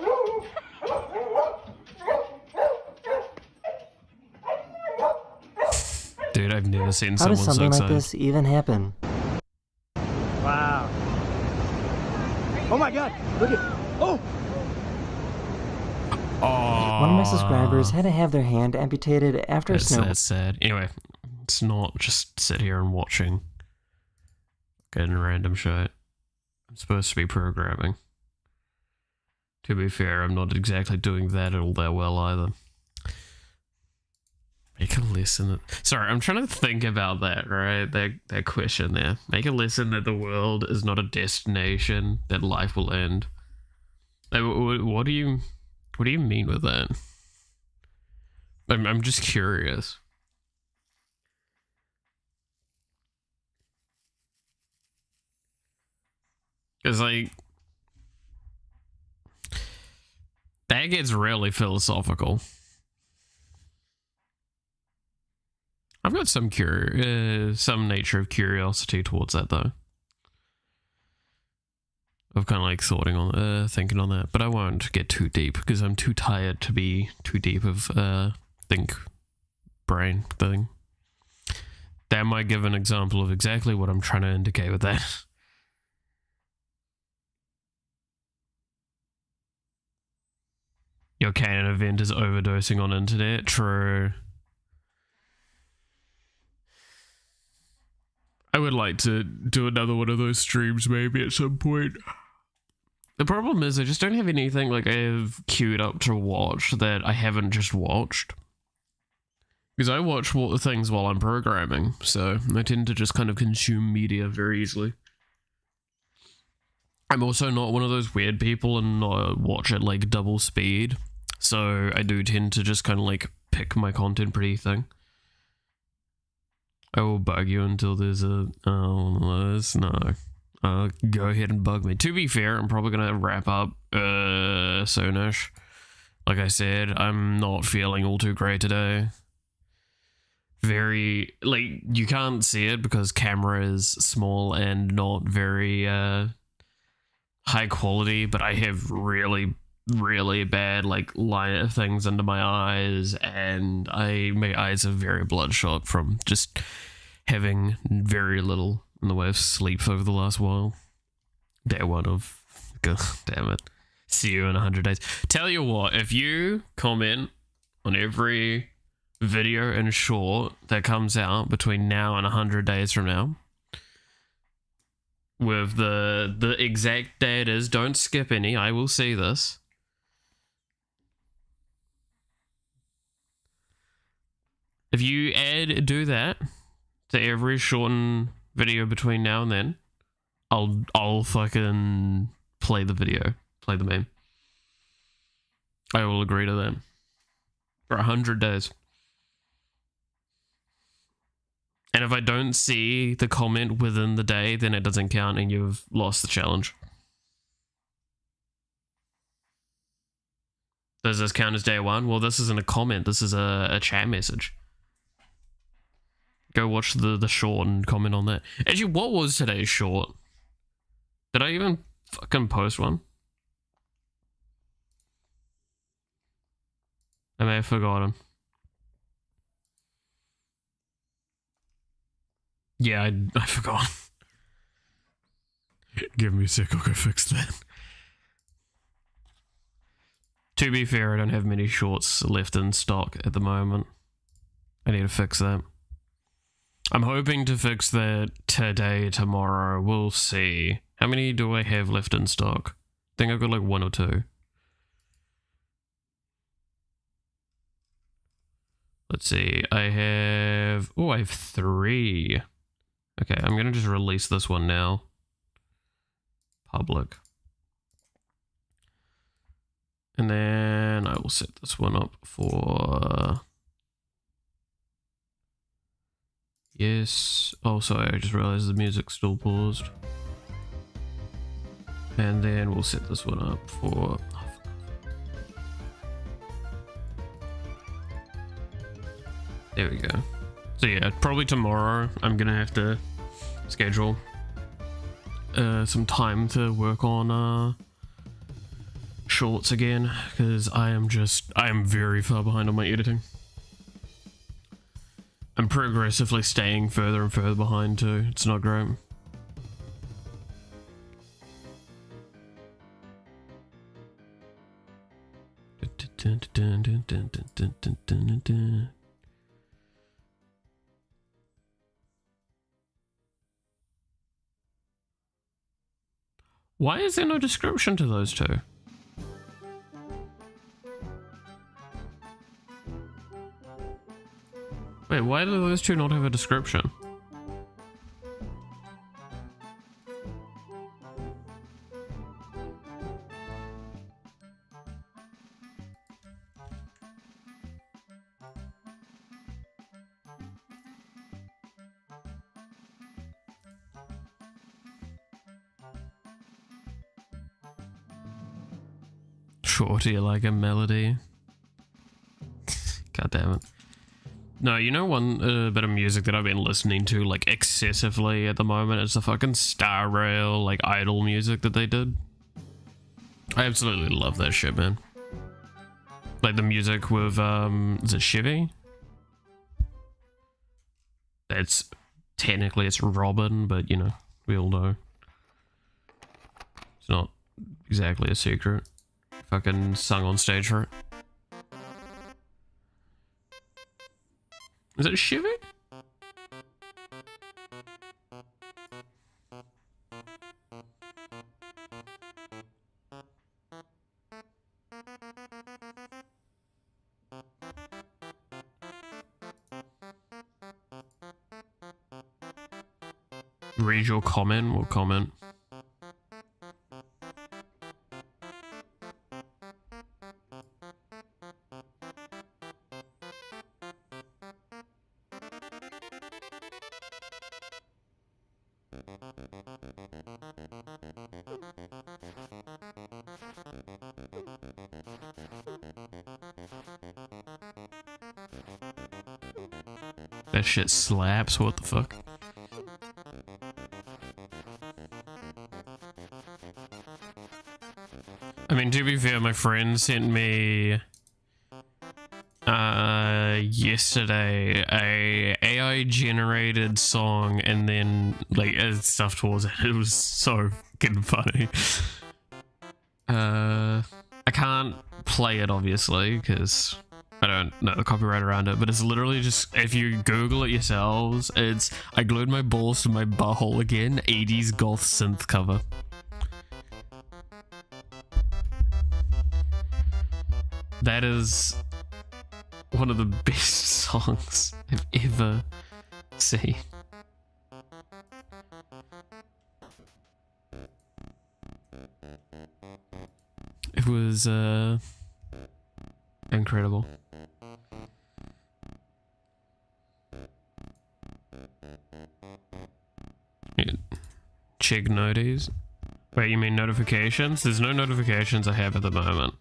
Speaker 1: Dude, I've never seen
Speaker 3: How
Speaker 1: someone
Speaker 3: does
Speaker 1: so
Speaker 3: something like
Speaker 1: excited.
Speaker 3: this even happen?
Speaker 4: Wow. Oh my god, look at. Oh!
Speaker 1: Oh,
Speaker 3: One of my subscribers had to have their hand amputated after a
Speaker 1: that's sad. Anyway, it's not just sit here and watching getting random shit. I'm supposed to be programming. To be fair, I'm not exactly doing that all that well either. Make a lesson. Sorry, I'm trying to think about that, right? That question there. Make a lesson that the world is not a destination, that life will end. Like, what do you mean with that? I'm just curious. Cause like that gets really philosophical. I've got some nature of curiosity towards that though. Of kind of like thinking on that, but I won't get too deep because I'm too tired to be too deep of think brain thing. That might give an example of exactly what I'm trying to indicate with that. Your canon event is overdosing on internet. True. I would like to do another one of those streams maybe at some point. The problem is I just don't have anything like I have queued up to watch that I haven't just watched. Because I watch things while I'm programming, so I tend to just kind of consume media very easily. I'm also not one of those weird people and watch at like double speed, so I do tend to just kind of like pick my content pretty thing. I will bug you until there's a... Oh, no. Go ahead and bug me. To be fair, I'm probably gonna wrap up soonish. Like I said, I'm not feeling all too great today. Very... Like, you can't see it because camera is small and not very high quality, but I have really bad like line things under my eyes, and my eyes are very bloodshot from just having very little in the way of sleep over the last while. Day one of... God damn it. See you in 100 days. Tell you what, if you comment on every video and short that comes out between now and 100 days from now, with the exact day it is, don't skip any, I will see this. If you do that to every shortened video between now and then, I'll fucking play the video, play the meme. I will agree to that. For 100 days. And if I don't see the comment within the day, then it doesn't count and you've lost the challenge. Does this count as day one? Well, this isn't a comment, this is a chat message. Go watch the short and comment on that. Actually, what was today's short? Did I even fucking post one? I may have forgotten. Yeah, I forgot. Give me a sec, I'll go fix that. To be fair, I don't have many shorts left in stock at the moment. I need to fix that. I'm hoping to fix that today, tomorrow. We'll see. How many do I have left in stock? I think I've got like 1 or 2. Let's see. I have 3. Okay, I'm gonna just release this one now. Public. And then I will set this one up for... Yes. Oh, sorry, I just realized the music's still paused. And then we'll set this one up for... There we go. So yeah, probably tomorrow I'm gonna have to schedule some time to work on shorts again, because I am very far behind on my editing. I'm progressively staying further and further behind too. It's not great. Why is there no description to those two? Wait, why do those two not have a description? Shorty like a melody. God damn it. No, you know one bit of music that I've been listening to like excessively at the moment? It's the fucking Star Rail like idol music that they did. I absolutely love that shit, man. Like the music with is it Chevy? That's technically it's Robin, but you know, we all know. It's not exactly a secret. Fucking sung on stage for it. Is it Chevy? Read your comment or comment. That shit slaps, what the fuck? I mean, to be fair, my friend sent me yesterday a AI generated song and then like stuff towards it. It was so fucking funny. I can't play it obviously because I don't know the copyright around it, but it's literally just, if you Google it yourselves, it's I glued my balls to my butthole again, 80s goth synth cover. That is one of the best songs I've ever seen. It was incredible. Yeah. Check noties. Wait, you mean notifications? There's no notifications I have at the moment.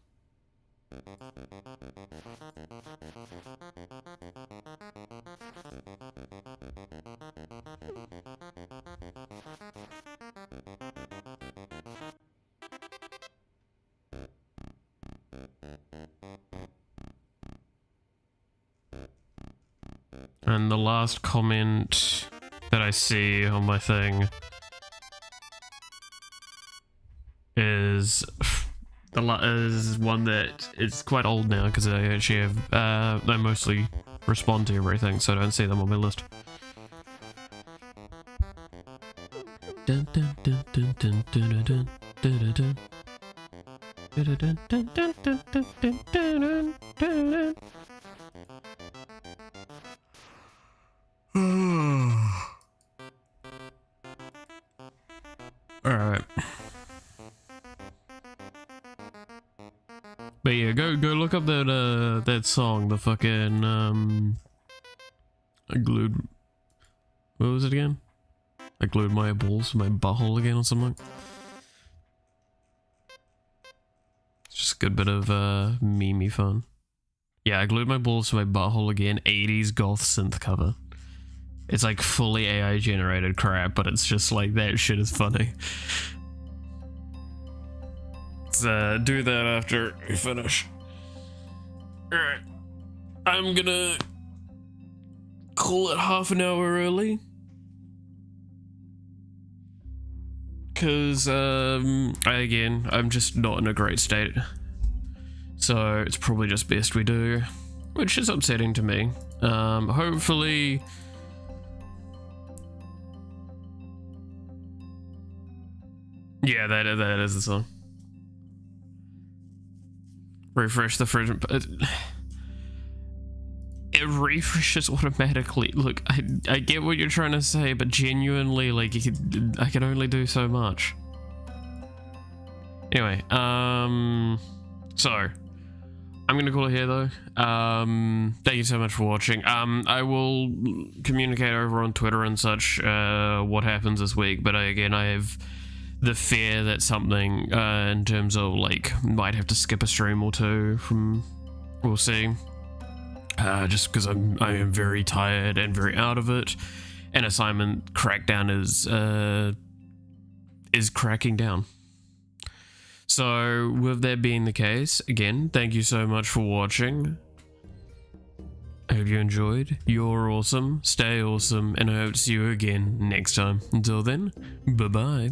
Speaker 1: And the last comment that I see on my thing is one that is quite old now because I actually have I mostly respond to everything, so I don't see them on my list. Dun, dun, dun, dun, dun, dun, dun, dun, dun. Dun, dun, dun, dun, dun, dun, dun, dun, dun, dun. Alright. But yeah, go look up that that song, the fucking I glued, what was it again? I glued my balls to my butthole again or something. It's just a good bit of meme-y fun. Yeah, I glued my balls to my butthole again, 80s goth synth cover. It's like fully AI generated crap, but it's just like that shit is funny. Let's do that after we finish. Alright. I'm gonna call it half an hour early. Because, again, I'm just not in a great state. So it's probably just best we do, which is upsetting to me. Hopefully... Yeah, that is the song. Refresh the fridge. It refreshes automatically. Look, I get what you're trying to say, but genuinely, like, I can only do so much. Anyway, so I'm gonna call it here though. Thank you so much for watching. I will communicate over on Twitter and such what happens this week, but again, I have the fear that something in terms of like might have to skip a stream or two from, we'll see. Just because I am very tired and very out of it, and assignment crackdown is cracking down. So with that being the case, again, thank you so much for watching. I hope you enjoyed. You're awesome, stay awesome, and I hope to see you again next time. Until then, bye bye.